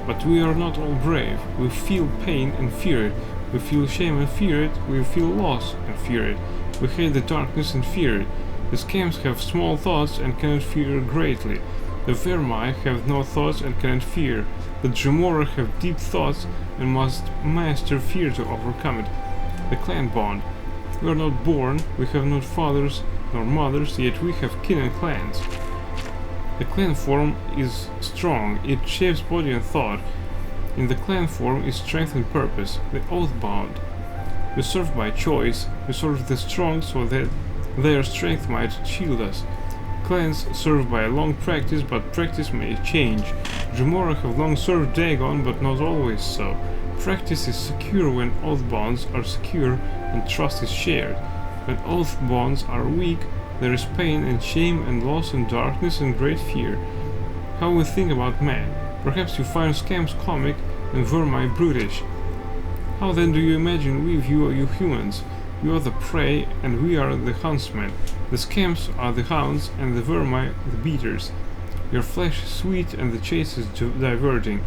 Speaker 1: But we are not all brave, we feel pain and fear it, We feel shame and fear it. We feel loss and fear it. We hate the darkness and fear it. The scams have small thoughts and cannot fear greatly. The Vermai have no thoughts and cannot fear. The Dremora have deep thoughts and must master fear to overcome it. The clan bond. We are not born, we have not fathers nor mothers, yet we have kin and clans. The clan form is strong, it shapes body and thought. In the clan form is strength and purpose, the oath bond. We serve by choice, we serve the strong so that their strength might shield us. Clans serve by long practice, but practice may change. Dremora have long served Dagon, but not always so. Practice is secure when oath bonds are secure and trust is shared. When oath bonds are weak, there is pain and shame and loss and darkness and great fear. How we think about man. Perhaps you find scams comic and Vermai brutish. How then do you imagine we view you humans? You are the prey and we are the huntsmen. The scams are the hounds and the Vermai the beaters. Your flesh is sweet and the chase is diverting.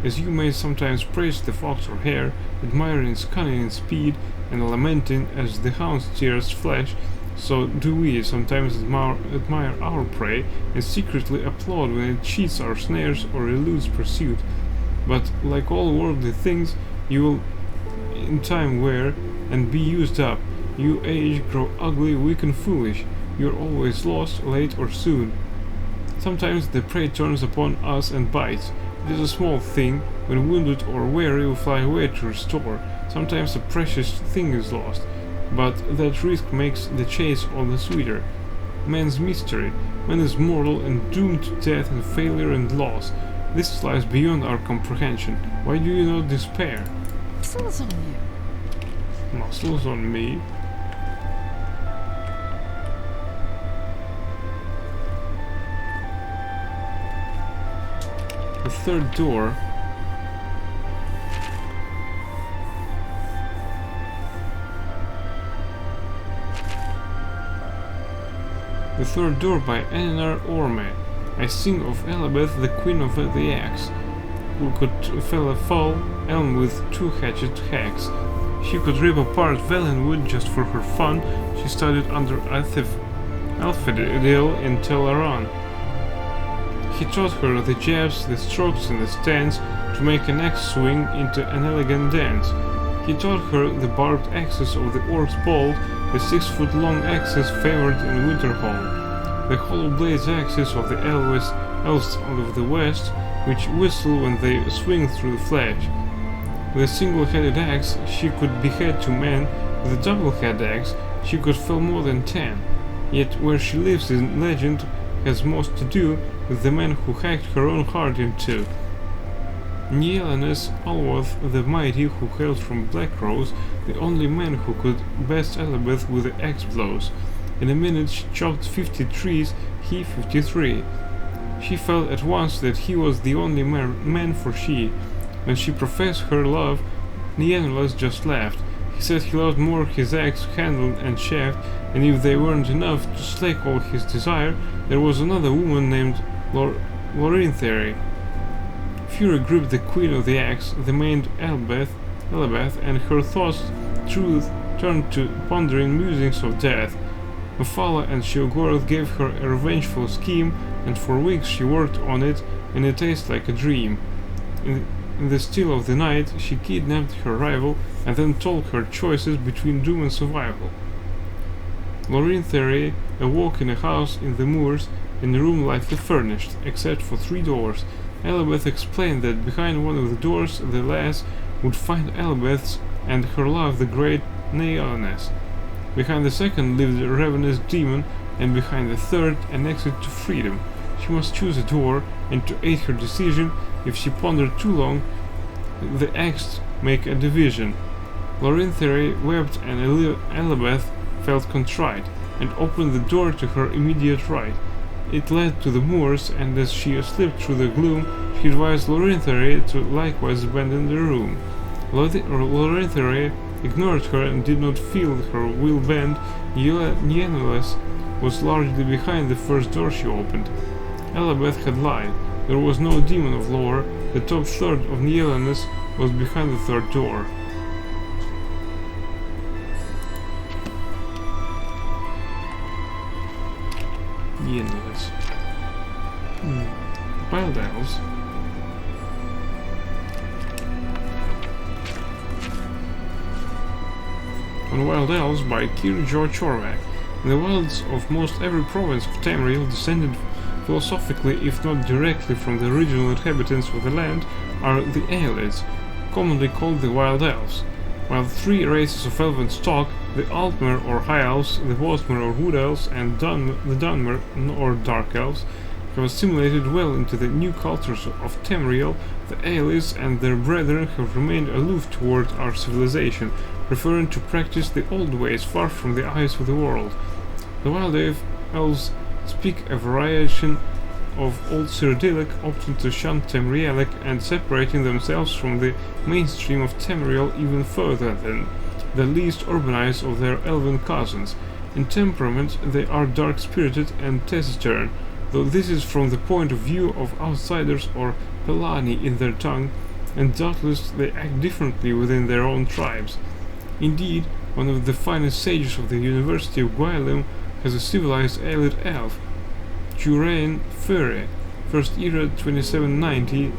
Speaker 1: As you may sometimes praise the fox or hare, admiring its cunning and speed, and lamenting as the hound tears flesh, so do we sometimes admire our prey and secretly applaud when it cheats our snares or eludes pursuit. But like all worldly things, you will in time wear and be used up. You age, grow ugly, weak and foolish. You are always lost, late or soon. Sometimes the prey turns upon us and bites. It is a small thing. When wounded or weary, we fly away to restore. Sometimes a precious thing is lost, but that risk makes the chase all the sweeter. Man's mystery. Man is mortal and doomed to death and failure and loss. This lies beyond our comprehension. Why do you not despair?
Speaker 5: Muscles on you.
Speaker 1: Muscles on me? The third door. The third door by Enenar Orme. I sing of Elabeth, the queen of the axe, who could fell a fall elm with two-hatched hacks. She could rip apart Valenwood just for her fun. She studied under Alfedil in Teleron. He taught her the jabs, the strokes and the stance to make an axe swing into an elegant dance. He taught her the barbed axes of the orc's bolt, the 6-foot-long axes favored in Winterhold, the hollow blades axes of the elves of the west, which whistle when they swing through the flesh. With a single-headed axe, she could behead 2 men. With a double-headed axe, she could fell more than 10. Yet where she lives in legend has most to do with the man who hacked her own heart in two. Nielanes Alworth the Mighty, who hailed from Blackrose, the only man who could best Elabeth with the axe blows. In a minute she chopped 50 trees, he 53. She felt at once that he was the only man for she. When she professed her love, Nielanes just laughed. He said he loved more his axe handle and shaft, and if they weren't enough to slake all his desire, there was another woman named Lorinthere. Fury gripped the queen of the axe, the maid Elabeth, and her thoughts turned to pondering musings of death. Mephala and Sheogorath gave her a revengeful scheme, and for weeks she worked on it, and it tasted like a dream. In the still of the night, she kidnapped her rival, and then told her choices between doom and survival. Lorinthere awoke in a house in the moors, in a room lightly furnished, except for 3 doors. Elabeth explained that behind one of the doors the lass would find Elabeth's and her love, the great Nielanes. Behind the second lived a ravenous demon, and behind the third an exit to freedom. She must choose a door, and to aid her decision, if she pondered too long, the axed make a division. Lorinthere wept, and Elabeth felt contrite, and opened the door to her immediate right. It led to the moors, and as she slipped through the gloom, she advised Lorinthere to likewise abandon the room. Lorinthere ignored her and did not feel her will bend. Nielanes was largely behind the first door she opened. Elabeth had lied. There was no demon of lore. The top third of Nielanes was behind the third door. Yes. Wild Elves. On Wild Elves by Kir George Orvac. The wilds of most every province of Tamriel descended philosophically, if not directly, from the original inhabitants of the land, are the Aelids, commonly called the Wild Elves. While three races of elven stock, the Altmer or High Elves, the Vosmer or Wood Elves, and the Dunmer or Dark Elves, have assimilated well into the new cultures of Tamriel. The Aelis and their brethren have remained aloof toward our civilization, preferring to practice the old ways far from the eyes of the world. The Wild Elves speak a variation of Old Cyrodiilic, opting to shun Tamrielic and separating themselves from the mainstream of Tamriel even further than the least urbanized of their elven cousins. In temperament, they are dark-spirited and taciturn, though this is from the point of view of outsiders or Pelani in their tongue, and doubtless they act differently within their own tribes. Indeed, one of the finest sages of the University of Gwylem has a civilized Aelid elf, Jurain Fere, first era 2790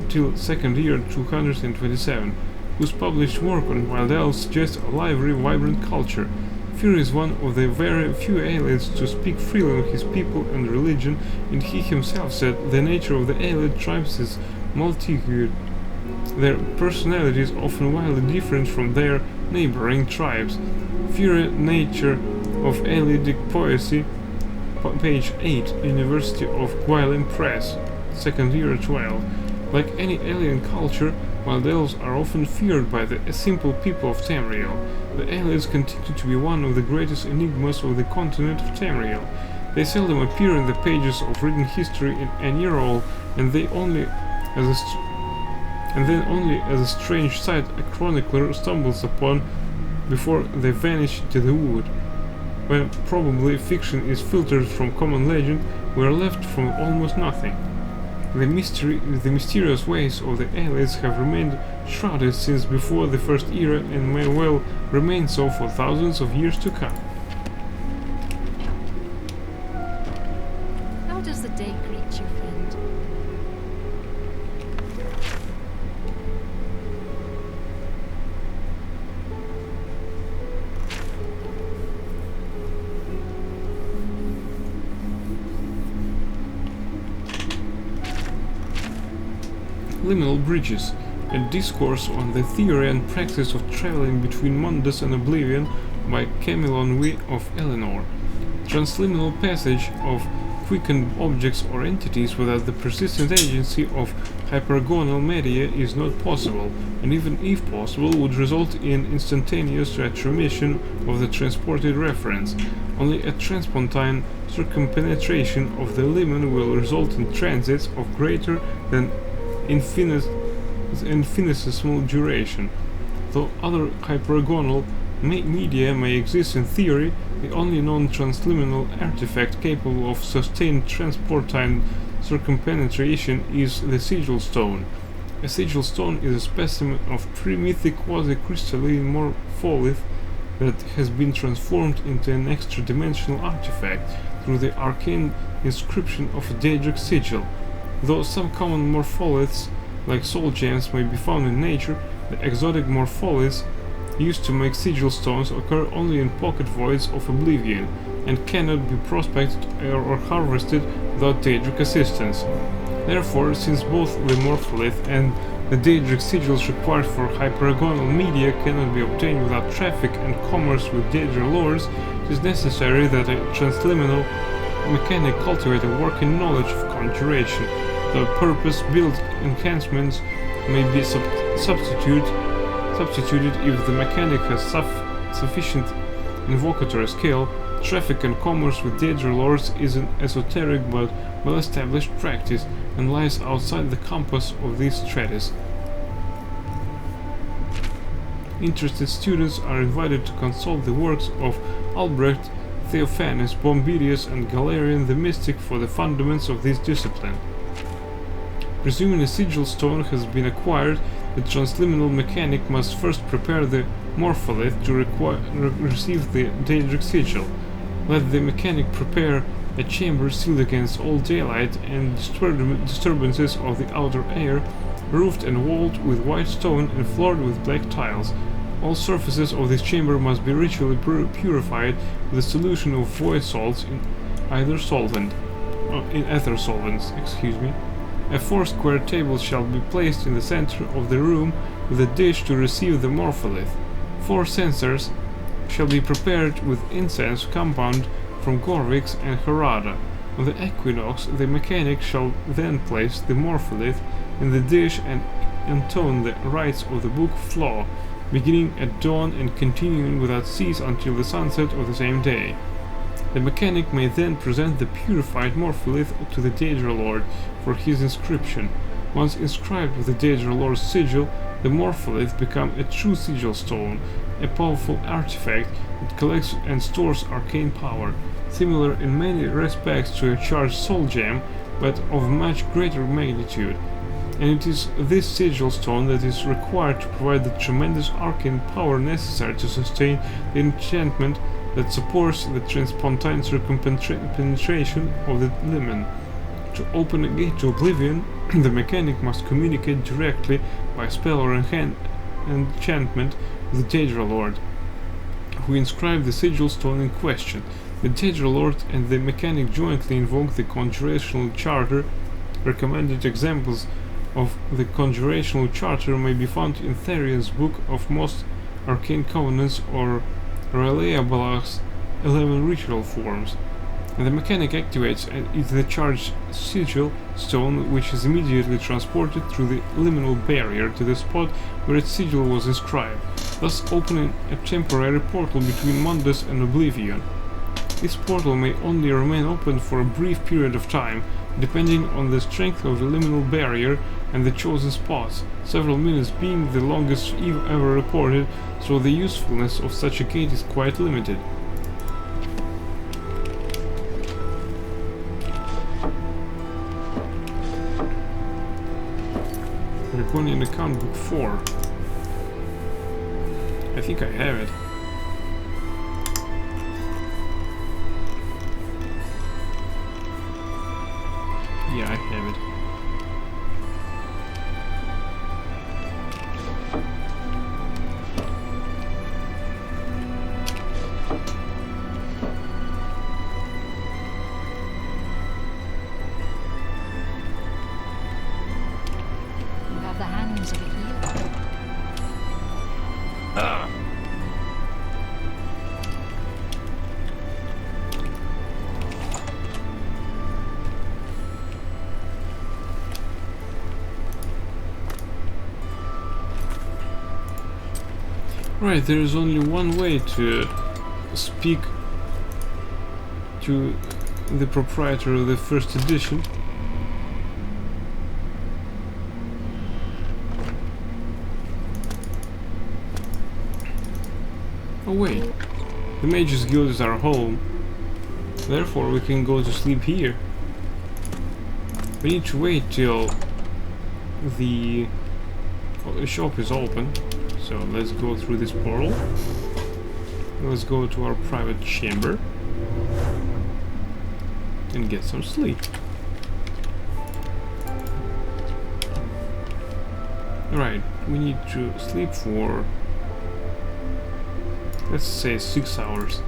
Speaker 1: till second year 227, whose published work on Wild Elves suggests a lively, vibrant culture. Fere is one of the very few Aelids to speak freely of his people and religion, and he himself said the nature of the Aelid tribes is multitude, their personalities often wildly different from their neighboring tribes. Fere, Nature of Aelidic Poesy, page 8, University of Gwylem Press, second year 12. Like any alien culture, Wild Elves are often feared by the simple people of Tamriel. The Aelids continue to be one of the greatest enigmas of the continent of Tamriel. They seldom appear in the pages of written history in Anirol, and then only as a strange sight a chronicler stumbles upon before they vanish to the wood. When probably fiction is filtered from common legend, we are left from almost nothing. The mysterious ways of the Aelids have remained shrouded since before the First Era and may well remain so for thousands of years to come.
Speaker 5: How does the day greet you, friend?
Speaker 1: Liminal Bridges, a discourse on the theory and practice of traveling between Mundus and Oblivion by Camillon V. of Eleanor. Transliminal passage of quickened objects or entities without the persistent agency of hypergonal media is not possible, and even if possible would result in instantaneous retransmission of the transported reference. Only a transpontine circumpenetration of the limen will result in transits of greater than infinitesimal duration. Though other hypergonal media may exist in theory, the only known transliminal artifact capable of sustained transportine circumpenetration is the sigil stone. A sigil stone is a specimen of pre-mythic quasi-crystalline morpholith that has been transformed into an extra-dimensional artifact through the arcane inscription of a Daedric sigil. Though some common morpholiths, like soul gems, may be found in nature, the exotic morpholiths used to make sigil stones occur only in pocket voids of oblivion, and cannot be prospected or harvested without Daedric assistance. Therefore, since both the morpholith and the Daedric sigils required for hypergonal media cannot be obtained without traffic and commerce with Daedra lords, it is necessary that a transliminal mechanic cultivate a working knowledge of conjuration. The purpose-built enhancements may be substituted if the mechanic has sufficient invocatory skill. Traffic and commerce with Daedra lords is an esoteric but well-established practice, and lies outside the compass of this treatise. Interested students are invited to consult the works of Albrecht, Theophanes, Bombidius, and Galerian the Mystic for the fundaments of this discipline. Presuming a sigil stone has been acquired, the transliminal mechanic must first prepare the morpholith to receive the Daedric sigil. Let the mechanic prepare a chamber sealed against all daylight and disturbances of the outer air, roofed and walled with white stone and floored with black tiles. All surfaces of this chamber must be ritually purified with a solution of void salts in ether solvents. A 4-square table shall be placed in the center of the room with a dish to receive the morpholith. 4 censers shall be prepared with incense compound from Gorvix and Harada. On the equinox, the mechanic shall then place the morpholith in the dish and intone the rites of the Book of Law, beginning at dawn and continuing without cease until the sunset of the same day. The mechanic may then present the purified morpholith to the Daedra Lord for his inscription. Once inscribed with the Daedra Lord's sigil, the morpholith becomes a true sigil stone, a powerful artifact that collects and stores arcane power, similar in many respects to a charged soul gem, but of much greater magnitude. And it is this sigil stone that is required to provide the tremendous arcane power necessary to sustain the enchantment that supports the transpontine circumpenetration of the limen. To open a gate to oblivion, the mechanic must communicate directly by spell or enchantment with the Daedra Lord, who inscribed the sigil stone in question. The Daedra Lord and the mechanic jointly invoke the Conjurational Charter. Recommended examples of the Conjurational Charter may be found in Therian's Book of Most Arcane Covenants or Ralea Balach's 11 ritual forms. And the mechanic activates the charged sigil stone, which is immediately transported through the liminal barrier to the spot where its sigil was inscribed, thus opening a temporary portal between Mundus and Oblivion. This portal may only remain open for a brief period of time, depending on the strength of the liminal barrier and the chosen spots, several minutes being the longest ever reported, so the usefulness of such a gate is quite limited. Draconian Account Book 4. I think I have it. Yeah, I have it.
Speaker 5: You have the hands of a healer.
Speaker 1: Right, there is only one way to speak to the proprietor of the first edition. Oh wait, the Mages Guild is our home, therefore we can go to sleep here. We need to wait till the shop is open. So let's go through this portal. Let's go to our private chamber and get some sleep. Alright, we need to sleep for, let's say, 6 hours.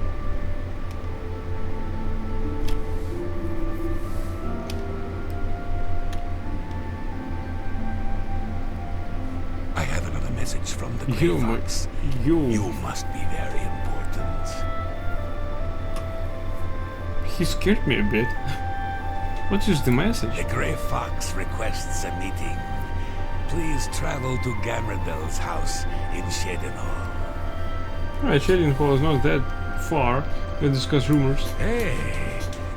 Speaker 3: From the Greyfox. You must be very important.
Speaker 1: He scared me a bit. What is the message?
Speaker 3: The Greyfox requests a meeting. Please travel to Gamardell's house in Shedenhall.
Speaker 1: Alright, Shedenhall is not that far. Let's discuss rumors.
Speaker 3: Hey,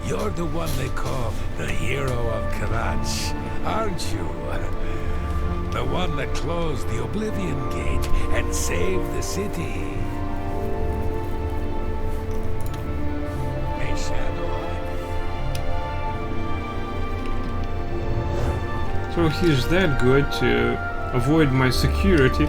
Speaker 3: you're the one they call the hero of Karach, aren't you? The one that closed the Oblivion Gate and saved the city. Hey, Shadow.
Speaker 1: So he's that good to avoid my security.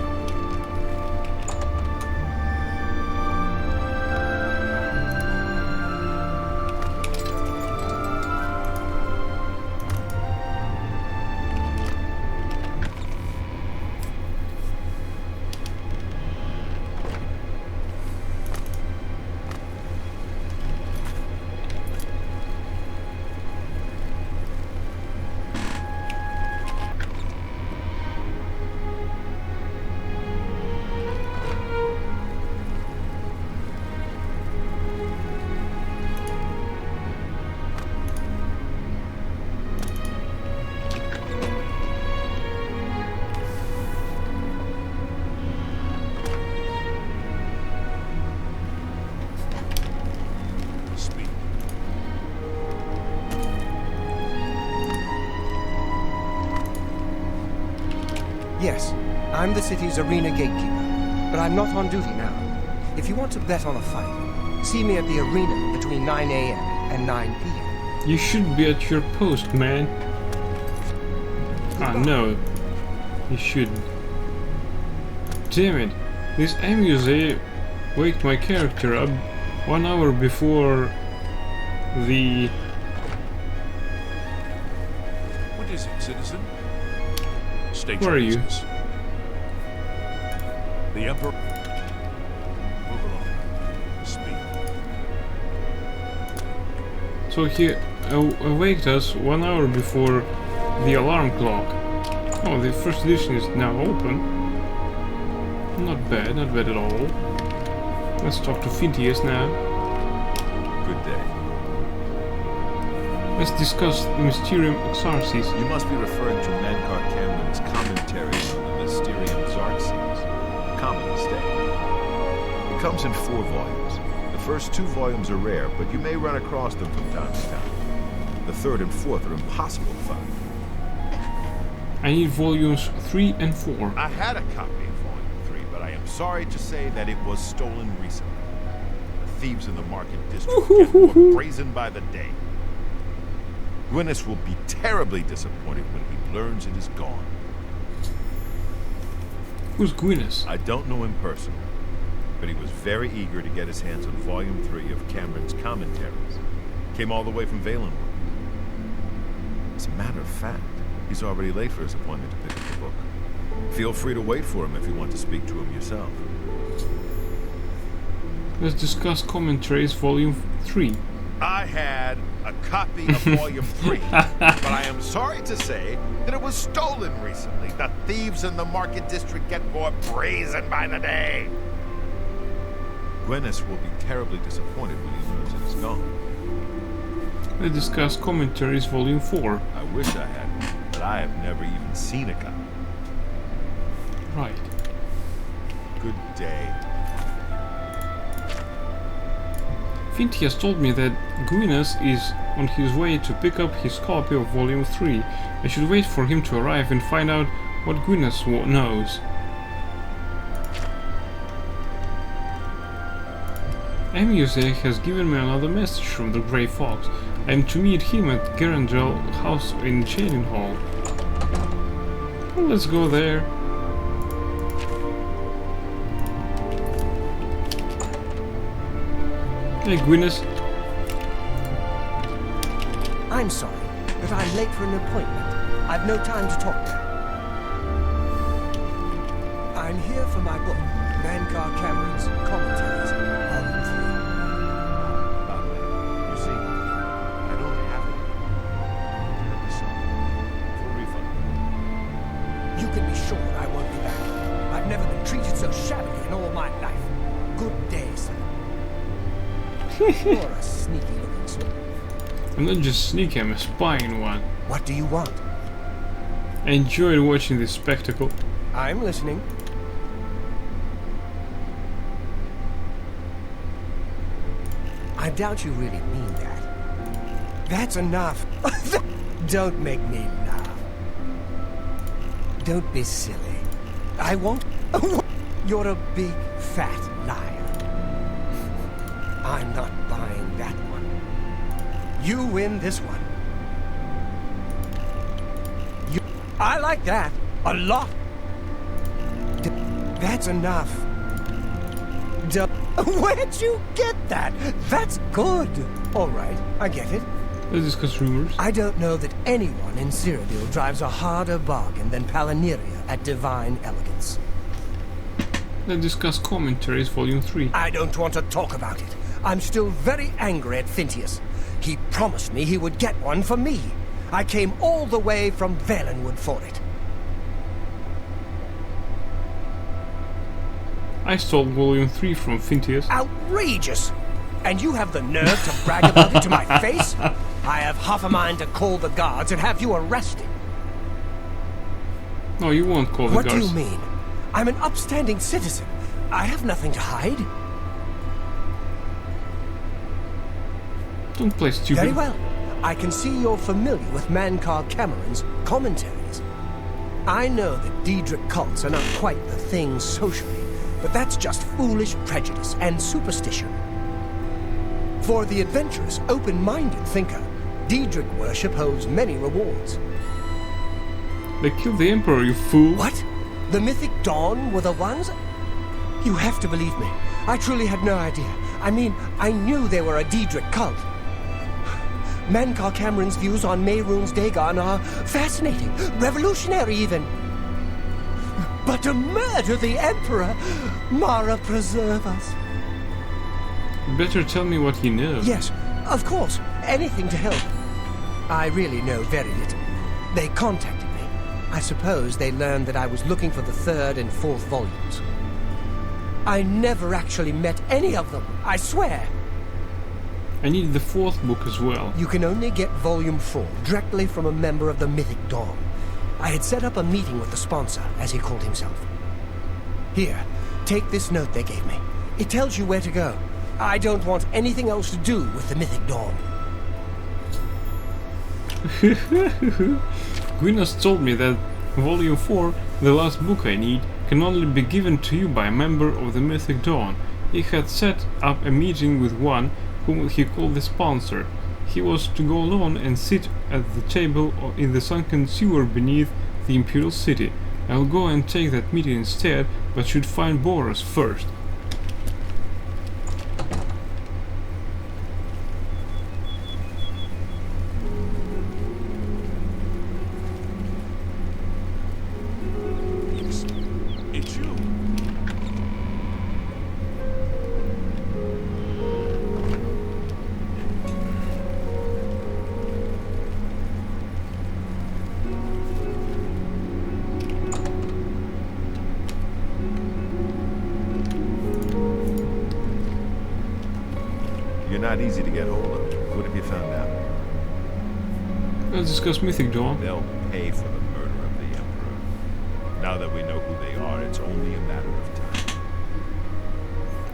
Speaker 7: Yes, I'm the city's arena gatekeeper, but I'm not on duty now. If you want to bet on a fight, see me at the arena between 9 a.m. and 9 p.m.
Speaker 1: You should be at your post, man. Ah, no. You shouldn't. Damn it. This amuse waked my character up 1 hour before the...
Speaker 4: What is it, citizen? State
Speaker 1: Where
Speaker 4: your
Speaker 1: are you?
Speaker 4: business. The Emperor... Move along. Speak.
Speaker 1: So he awaked us 1 hour before the alarm clock. Oh, the first edition is now open. Not bad at all. Let's talk to Phintius now.
Speaker 2: Good day.
Speaker 1: Let's discuss the Mysterium Xarxes.
Speaker 2: You must be referring to Mankar Cameron's commentaries on the Mysterium Xarxes. Common mistake. It comes in 4 volumes. The first 2 volumes are rare, but you may run across them from time to time. The 3rd and 4th are impossible to find.
Speaker 1: I need volumes 3 and 4.
Speaker 2: I had a copy of Volume 3, but I am sorry to say that it was stolen recently. The thieves in the market district get more brazen by the day. Gwyneth will be terribly disappointed when he learns it is gone.
Speaker 1: Who's Gwyneth?
Speaker 2: I don't know him personally, but he was very eager to get his hands on Volume 3 of Cameron's commentaries. Came all the way from Valenwood. As a matter of fact, he's already late for his appointment to pick up the book. Feel free to wait for him if you want to speak to him yourself.
Speaker 1: Let's discuss commentaries volume 3.
Speaker 2: I had a copy of Volume 3, but I am sorry to say that it was stolen recently. The thieves in the market district get more brazen by the day. Gwyneth will be terribly disappointed when he learns it is gone.
Speaker 1: Let's discuss commentaries volume 4.
Speaker 2: I wish I had one, but I have never even seen a copy.
Speaker 1: Right.
Speaker 2: Good day.
Speaker 1: Phintius told me that Gwyneth is on his way to pick up his copy of volume 3. I should wait for him to arrive and find out what Gwyneth knows. Amuse has given me another message from the Grey Fox. I am to meet him at Gerandrel house in Chainin Hall. Well, let's go there. Hey, Gwyneth.
Speaker 7: I'm sorry, but I'm late for an appointment. I've no time to talk now. I'm here for my book, Mankar Cameron's Commentaries, Volume 3.
Speaker 2: You see, I don't have it. For refund.
Speaker 7: You can be sure I won't be back. I've never been treated so shabbily in all my life. Good day, sir. You're a sneaky-looking sort.
Speaker 1: I'm not just sneaky, I'm a spying one.
Speaker 7: What do you want?
Speaker 1: I enjoyed watching this spectacle.
Speaker 7: I'm listening. I doubt you really mean that. That's enough. Don't make me laugh. Don't be silly. I won't. You're a big, fat liar. I'm not buying that one. You win this one. I like that. A lot. That's enough. Where'd you get that? That's good. All right, I get it.
Speaker 1: Let's discuss rumors.
Speaker 7: I don't know that anyone in Cyrodiil drives a harder bargain than Palmyria at Divine Elegance.
Speaker 1: Let's discuss commentaries volume 3.
Speaker 7: I don't want to talk about it. I'm still very angry at Phintius. He promised me he would get one for me. I came all the way from Valenwood for it.
Speaker 1: I stole volume 3 from Phintius.
Speaker 7: Outrageous! And you have the nerve to brag about it to my face? I have half a mind to call the guards and have you arrested.
Speaker 1: No, you won't call the
Speaker 7: What
Speaker 1: guards.
Speaker 7: do you mean? I'm an upstanding citizen. I have nothing to hide.
Speaker 1: Don't play stupid.
Speaker 7: Very well. I can see you're familiar with Mankar Cameron's commentaries. I know that Daedric cults are not quite the thing socially, but that's just foolish prejudice and superstition. For the adventurous, open-minded thinker, Daedric worship holds many rewards.
Speaker 1: They killed the Emperor, you fool!
Speaker 7: What? The Mythic Dawn were the ones? You have to believe me. I truly had no idea. I mean, I knew they were a Daedric cult. Mankar Cameron's views on Mehrunes Dagon are fascinating, revolutionary even. But to murder the Emperor, Mara preserve us.
Speaker 1: Better tell me what he knows.
Speaker 7: Yes, of course. Anything to help. I really know very little. They contacted me. I suppose they learned that I was looking for the 3rd and 4th volumes. I never actually met any of them, I swear.
Speaker 1: I need the 4th book as well.
Speaker 7: You can only get Volume 4 directly from a member of the Mythic Dawn. I had set up a meeting with the sponsor, as he called himself. Here, take this note they gave me. It tells you where to go. I don't want anything else to do with the Mythic Dawn.
Speaker 1: Gwynos told me that Volume 4, the last book I need, can only be given to you by a member of the Mythic Dawn. He had set up a meeting with one whom he called the sponsor. He was to go alone and sit at the table in the sunken sewer beneath the Imperial City. I'll go and take that meeting instead, but should find Boros first.
Speaker 4: It's you.
Speaker 2: You're not easy to get hold of. What have you found out?
Speaker 1: Let's discuss Mythic Dawn.
Speaker 2: They'll pay for the murder of the Emperor. Now that we know who they are, it's only a matter of time.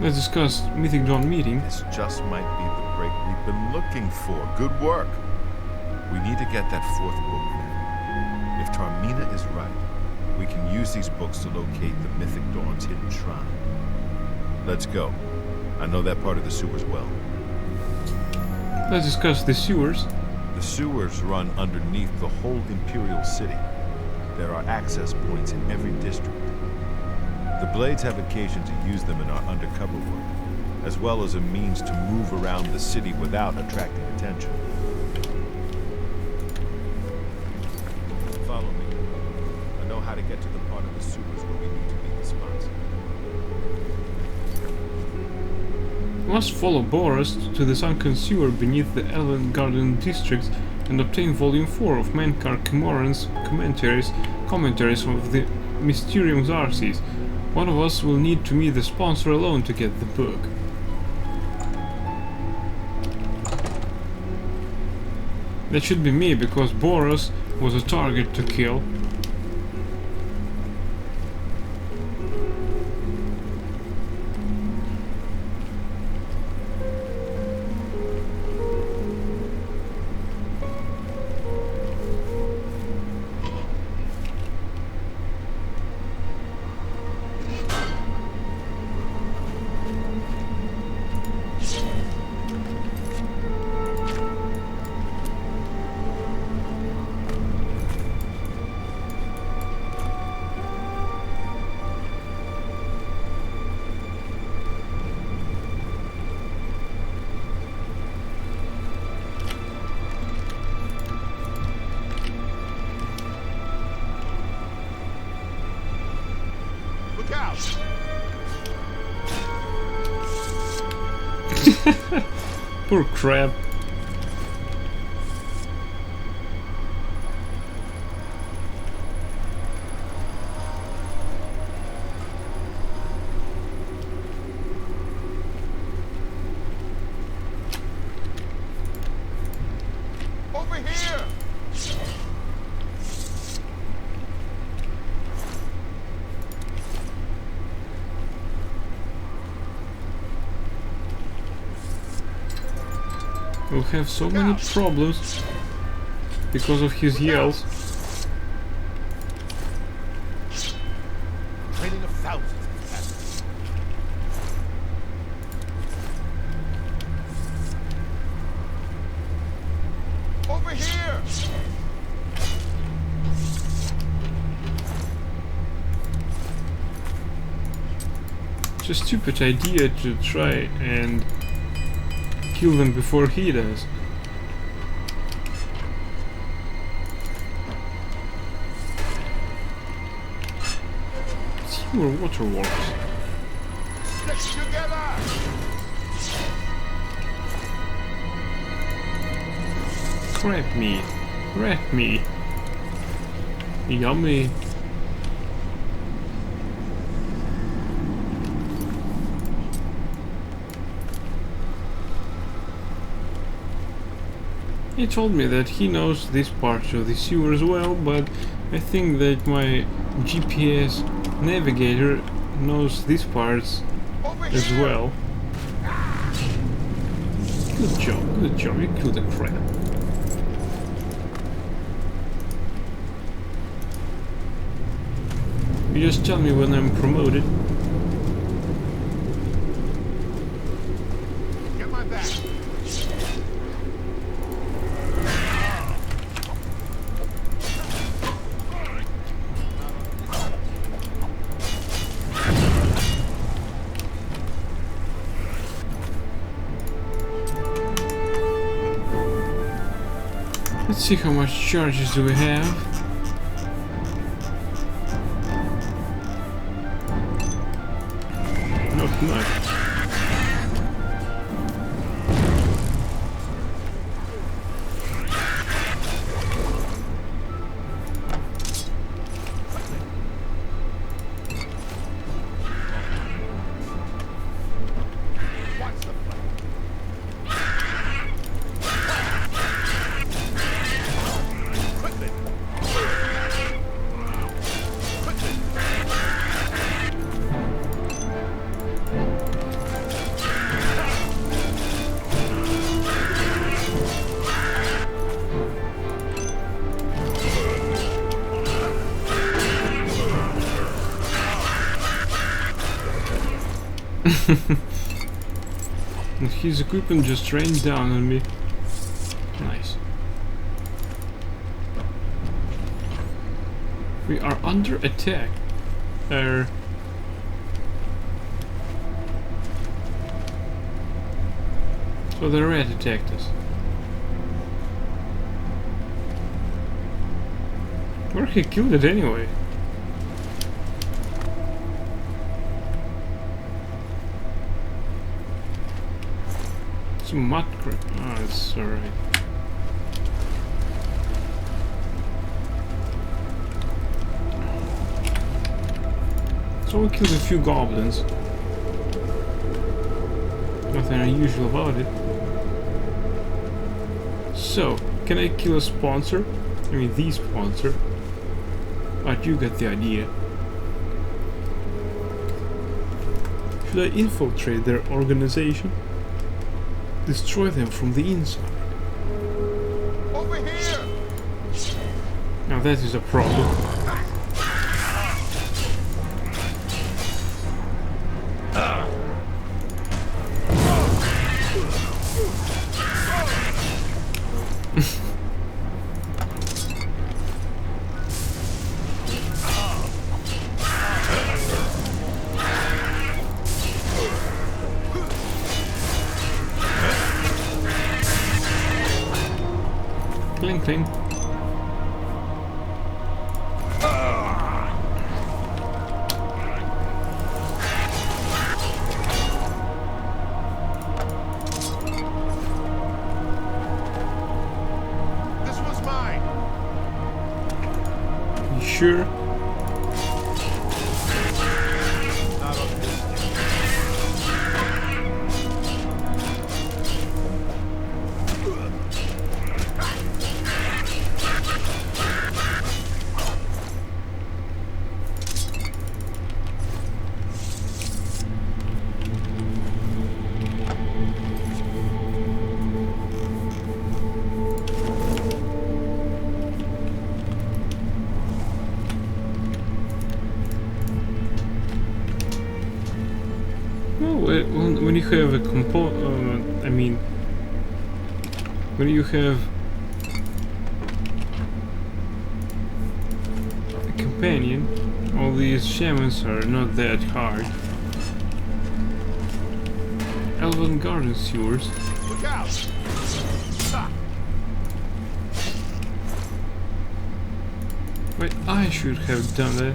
Speaker 1: Let's discuss Mythic Dawn meeting.
Speaker 2: This just might be the break we've been looking for. Good work. We need to get that 4th book then. If Tarmina is right, we can use these books to locate the Mythic Dawn's hidden shrine. Let's go. I know that part of the sewers well.
Speaker 1: Let's discuss the sewers.
Speaker 2: The sewers run underneath the whole Imperial City. There are access points in every district. The Blades have occasion to use them in our undercover work, as well as a means to move around the city without attracting attention. Follow me. I know how to get to the part of the sewers where we need to meet the sponsor.
Speaker 1: We must follow Boros to the sunken sewer beneath the Elven Garden district and obtain Volume 4 of Mankar Camoran's commentaries of the Mysterium Xarxes. One of us will need to meet the sponsor alone to get the book. That should be me, because Boros was a target to kill.
Speaker 2: Look out!
Speaker 1: Poor crab.
Speaker 2: Over here!
Speaker 1: We'll have so many problems because of his yells. It's a stupid idea to try and kill them before he does. Sewer waterworks.
Speaker 2: Stick together!
Speaker 1: Crab meat. Rat meat. Yummy. He told me that he knows this part of the sewer as well, but I think that my GPS navigator knows these parts as well. Good job, you killed the crab. You just tell me when I'm promoted.
Speaker 2: Get my back!
Speaker 1: Let's see how much charges do we have. Not much. And his equipment just rained down on me. Nice. We are under attack. So the rat attacked us. Where he killed it anyway? Some mud crap. Ah, it's alright. So we killed a few goblins. Nothing unusual about it. So, can I kill a sponsor? I mean, the sponsor. But you get the idea. Should I infiltrate their organization? Destroy them from the inside.
Speaker 2: Over here!
Speaker 1: Now that is a problem. Cling cling.
Speaker 2: This was mine!
Speaker 1: You sure?
Speaker 2: Not on this.
Speaker 1: When you have a I mean, when you have a companion, all these shamans are not that hard. Elven Garden sewers.
Speaker 2: Look out! Ah.
Speaker 1: Wait, I should have done that.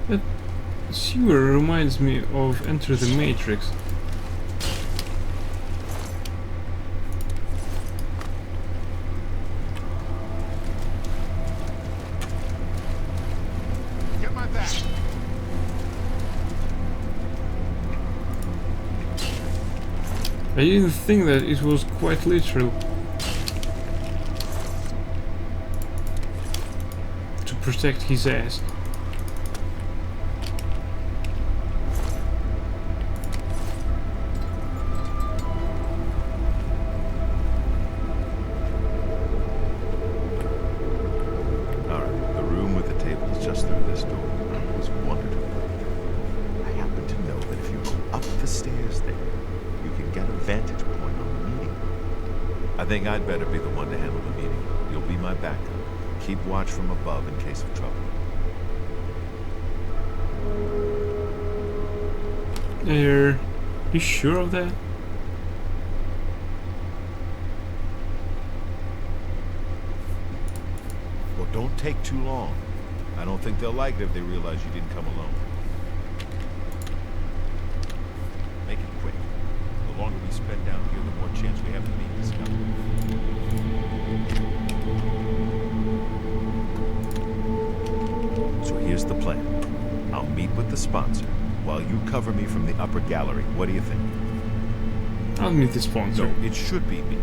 Speaker 1: That sewer reminds me of Enter the Matrix.
Speaker 2: Get my back!
Speaker 1: I didn't think that it was quite literal. To protect his ass.
Speaker 2: Alright, the room with the table is just through this door. It was wonderful. I happen to know that if you go up the stairs there, you can get a vantage point on the meeting. I think I'd better be the one to handle the meeting. You'll be my backup. Keep watch from above in case of trouble.
Speaker 1: Are you sure of that?
Speaker 2: Well, don't take too long. I don't think they'll like it if they realize you didn't come alone. Make it quick. The longer we spend down here, the more chance we have of being discovered. So here's the plan. I'll meet with the sponsor, while you cover me from the upper gallery. What do you think?
Speaker 1: I'll meet the sponsor.
Speaker 2: No, it should be me.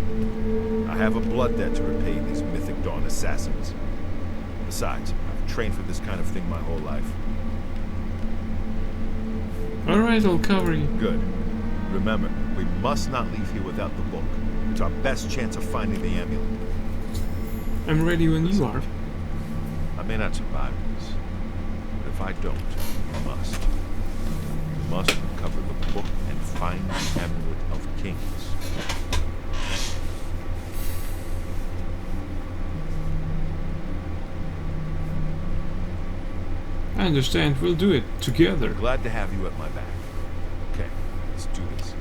Speaker 2: I have a blood debt to repay these Mythic Dawn assassins. Besides, I've trained for this kind of thing my whole life.
Speaker 1: Alright, I'll cover you.
Speaker 2: Good. Remember, we must not leave here without the book. It's our best chance of finding the amulet.
Speaker 1: I'm ready when you are.
Speaker 2: I may not survive this, but if I don't, you must. You must recover the book and find the amulet of kings.
Speaker 1: I understand, we'll do it together.
Speaker 2: Glad to have you at my back. Okay, let's do this.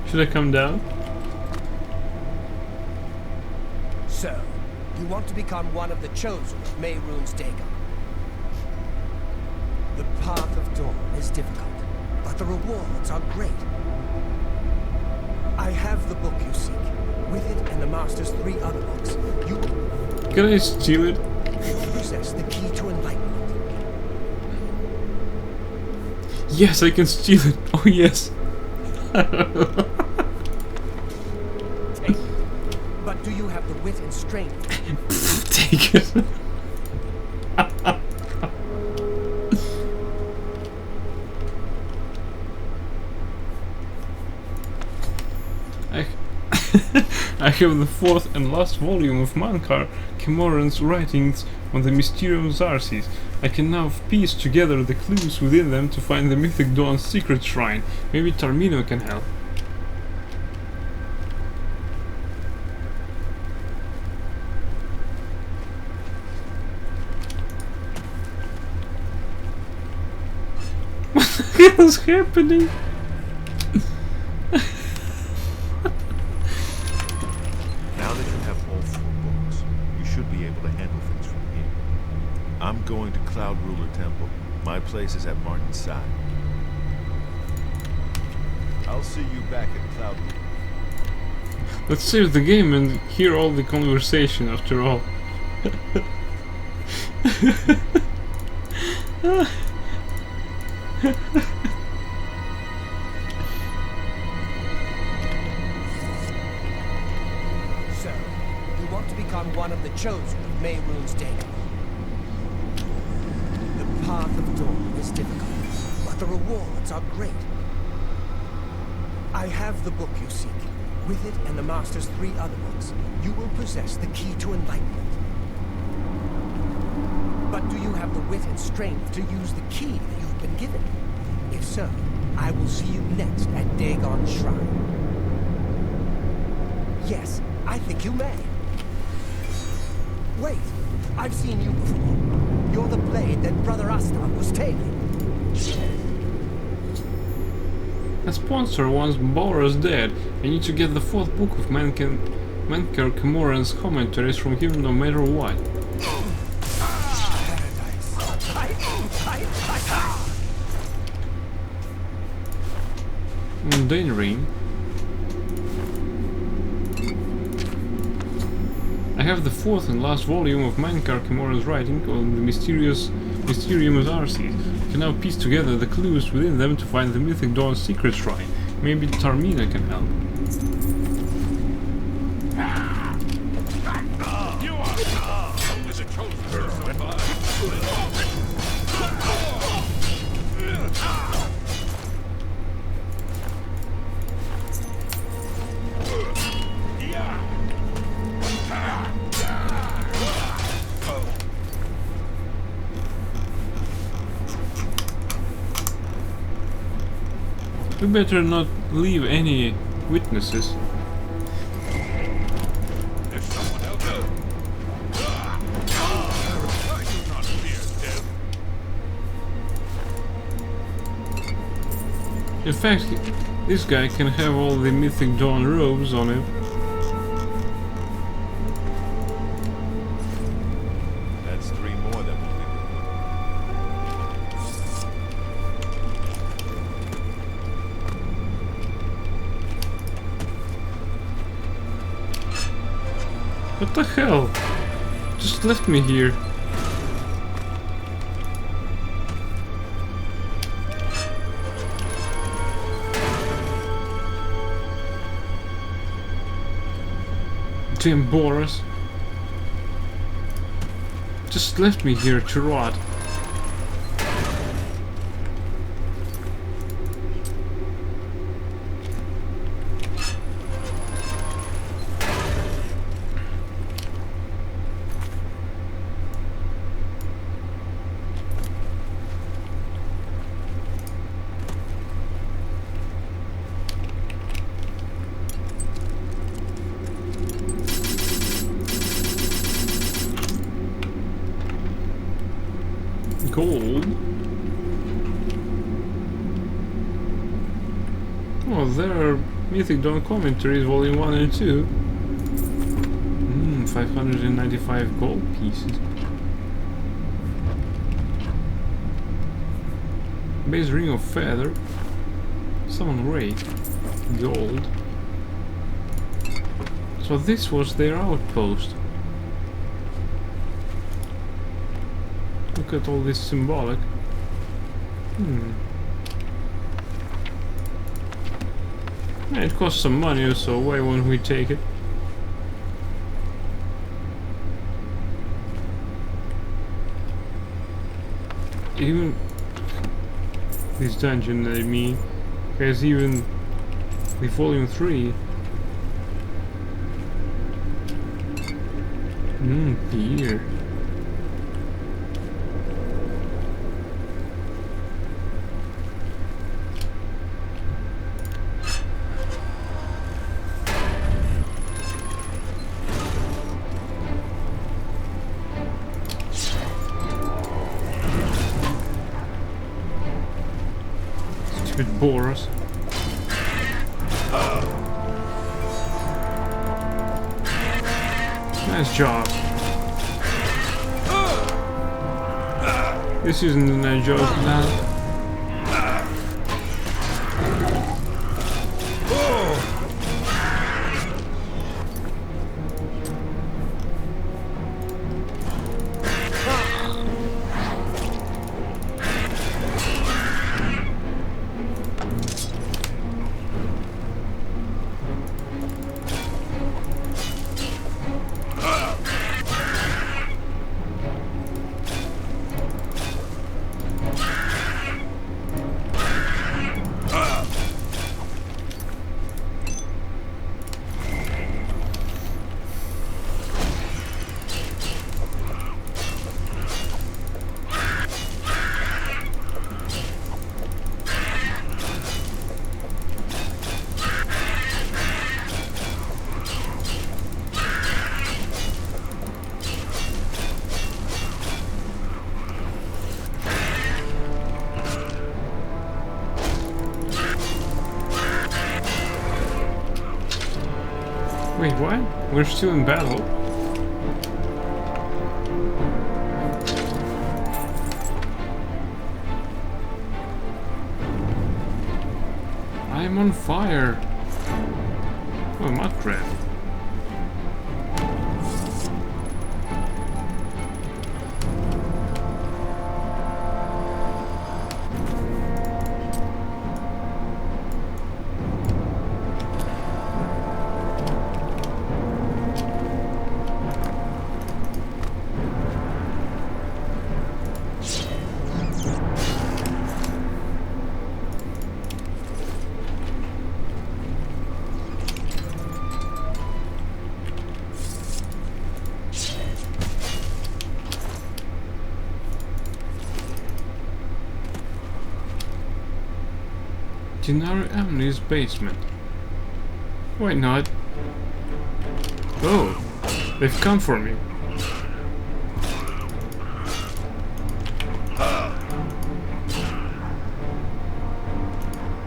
Speaker 1: Should I come down?
Speaker 7: So, you want to become one of the chosen of Mehrunes Dagon. The path of dawn is difficult, but the rewards are great. I have the book you seek. With it and the Master's 3 other books, you
Speaker 1: Can I steal it?
Speaker 7: possess the key to enlightenment.
Speaker 1: Yes, I can steal it. Oh yes.
Speaker 7: But do you have the wit and strength?
Speaker 1: Take it. I have the 4th and last volume of Mankar Camoran's writings on the Mysterium Zarsis. I can now piece together the clues within them to find the Mythic Dawn's secret shrine. Maybe Tarmino can help. What is happening?
Speaker 2: Now that you have all 4 books, you should be able to handle things from here. I'm going to Cloud Ruler Temple. My place is at Martin's side. I'll see you back at Cloud Ruler.
Speaker 1: Let's save the game and hear all the conversation after all.
Speaker 7: So, you want to become one of the chosen of Mehrunes Dagon. The path of dawn is difficult, but the rewards are great. I have the book you seek. With it and the Master's 3 other books, you will possess the key to enlightenment. But do you have the wit and strength to use the key that you've been given? If so, I will see you next at Dagon's Shrine. Yes, I think you may. Wait, I've seen you before. You're the blade that Brother Astan was taking.
Speaker 1: A sponsor wants Boros dead. I need to get the 4th book of Menkar Camoran's commentaries from him no matter what. Dainrin. I have the 4th and last volume of Menkar Camoran's writing on the Mysterium of Arceus. I can now piece together the clues within them to find the Mythic Dawn's secret shrine. Maybe Tarmina can help.
Speaker 3: You are as a chosen
Speaker 1: We better not leave any witnesses.
Speaker 3: If someone else I do not fear death.
Speaker 1: In fact, this guy can have all the Mythic Dawn robes on him.
Speaker 2: That's 3 more that will be
Speaker 1: What the hell? Just left me here. Damn Boros. Just left me here to rot. Gold. Oh, there are Mythic Dawn commentaries, volume 1 and 2. 595 gold pieces. Base ring of feather. Summon great. Gold. So this was their outpost. Look at all this symbolic. Yeah, it costs some money, so why won't we take it? Even this dungeon, I mean, has even the volume 3. Beer. Stupid Boros. Nice job. This isn't a joke now. Wait, what? We're still in battle? I'm on fire! Oh, mud crab. Gennaro Emily's basement. Why not? Oh, they've come for me.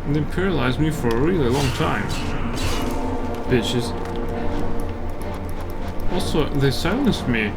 Speaker 1: And they paralyzed me for a really long time. Bitches. Also, they silenced me.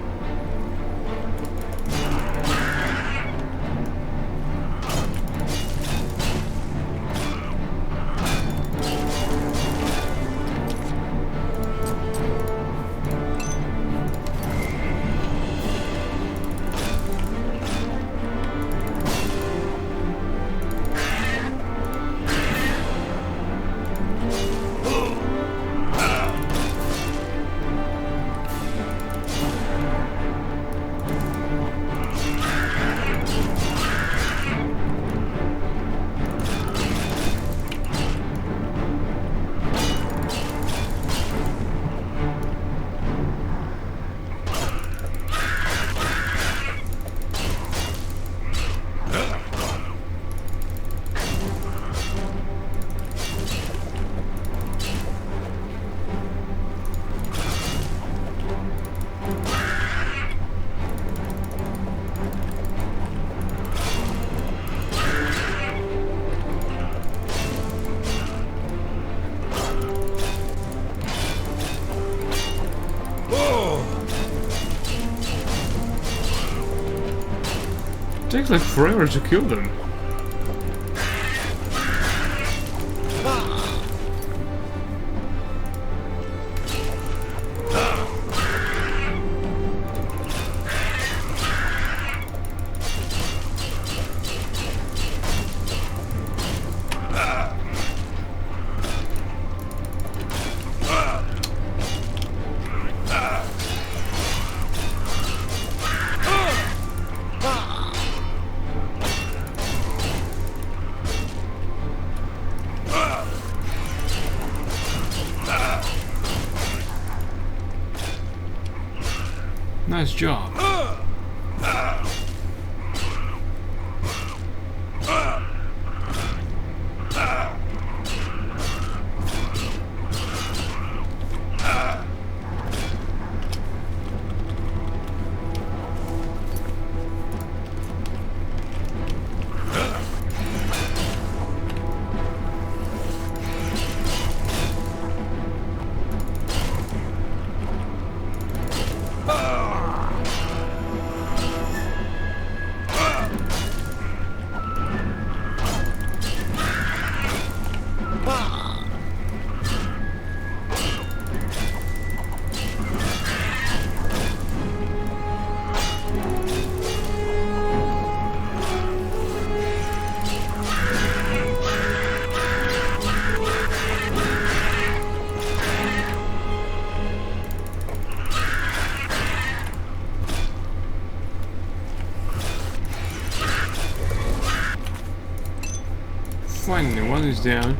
Speaker 1: It takes like forever to kill them. Nice job. Finally, one is down.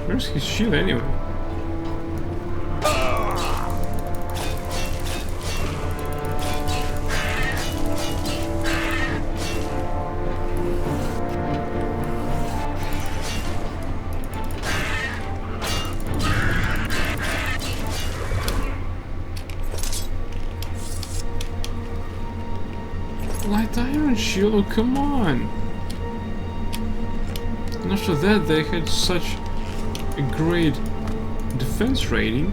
Speaker 1: Where's his shield anyway? Chilo, come on! And after that, they had such a great defense rating.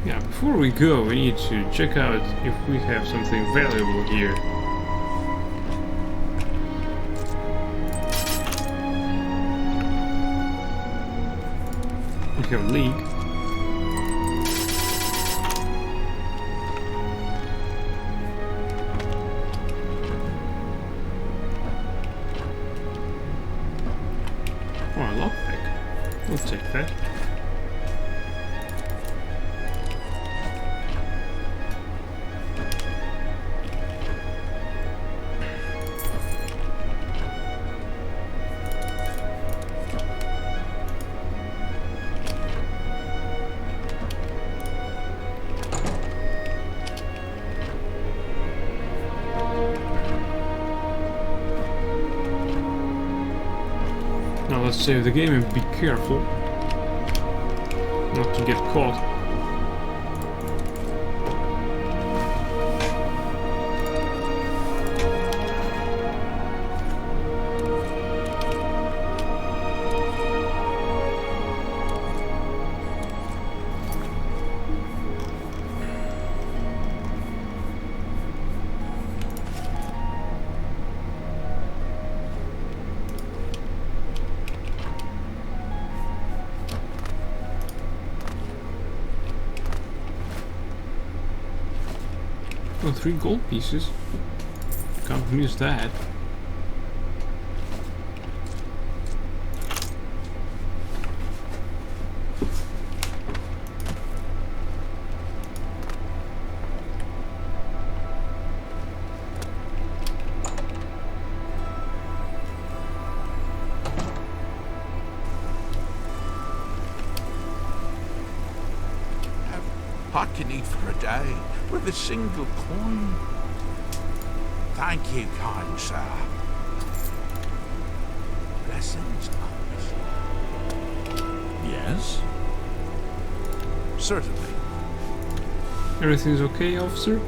Speaker 1: Yeah, before we go, we need to check out if we have something valuable here. We have League. Oh, a lockpick. We'll take that. Now let's save the game and be careful not to get caught. Oh, 3 gold pieces. Can't miss that.
Speaker 3: What can eat for a day with a single coin? Thank you, kind sir. Blessings, officer.
Speaker 4: Yes? Certainly.
Speaker 1: Everything's okay, officer?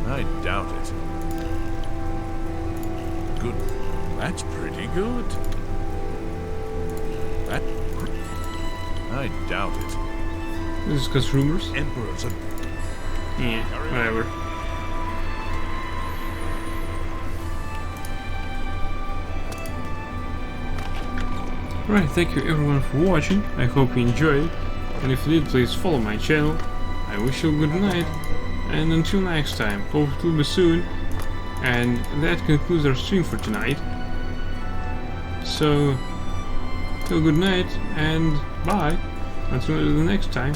Speaker 4: I doubt it. Good. That's pretty good. I doubt it.
Speaker 1: Discuss rumors?
Speaker 4: Emperors and...
Speaker 1: Yeah, whatever. Alright, thank you everyone for watching. I hope you enjoyed. And if you did, please follow my channel. I wish you a good night. And until next time, hope it will be soon. And that concludes our stream for tonight. So, have a good night and bye. Until the next time.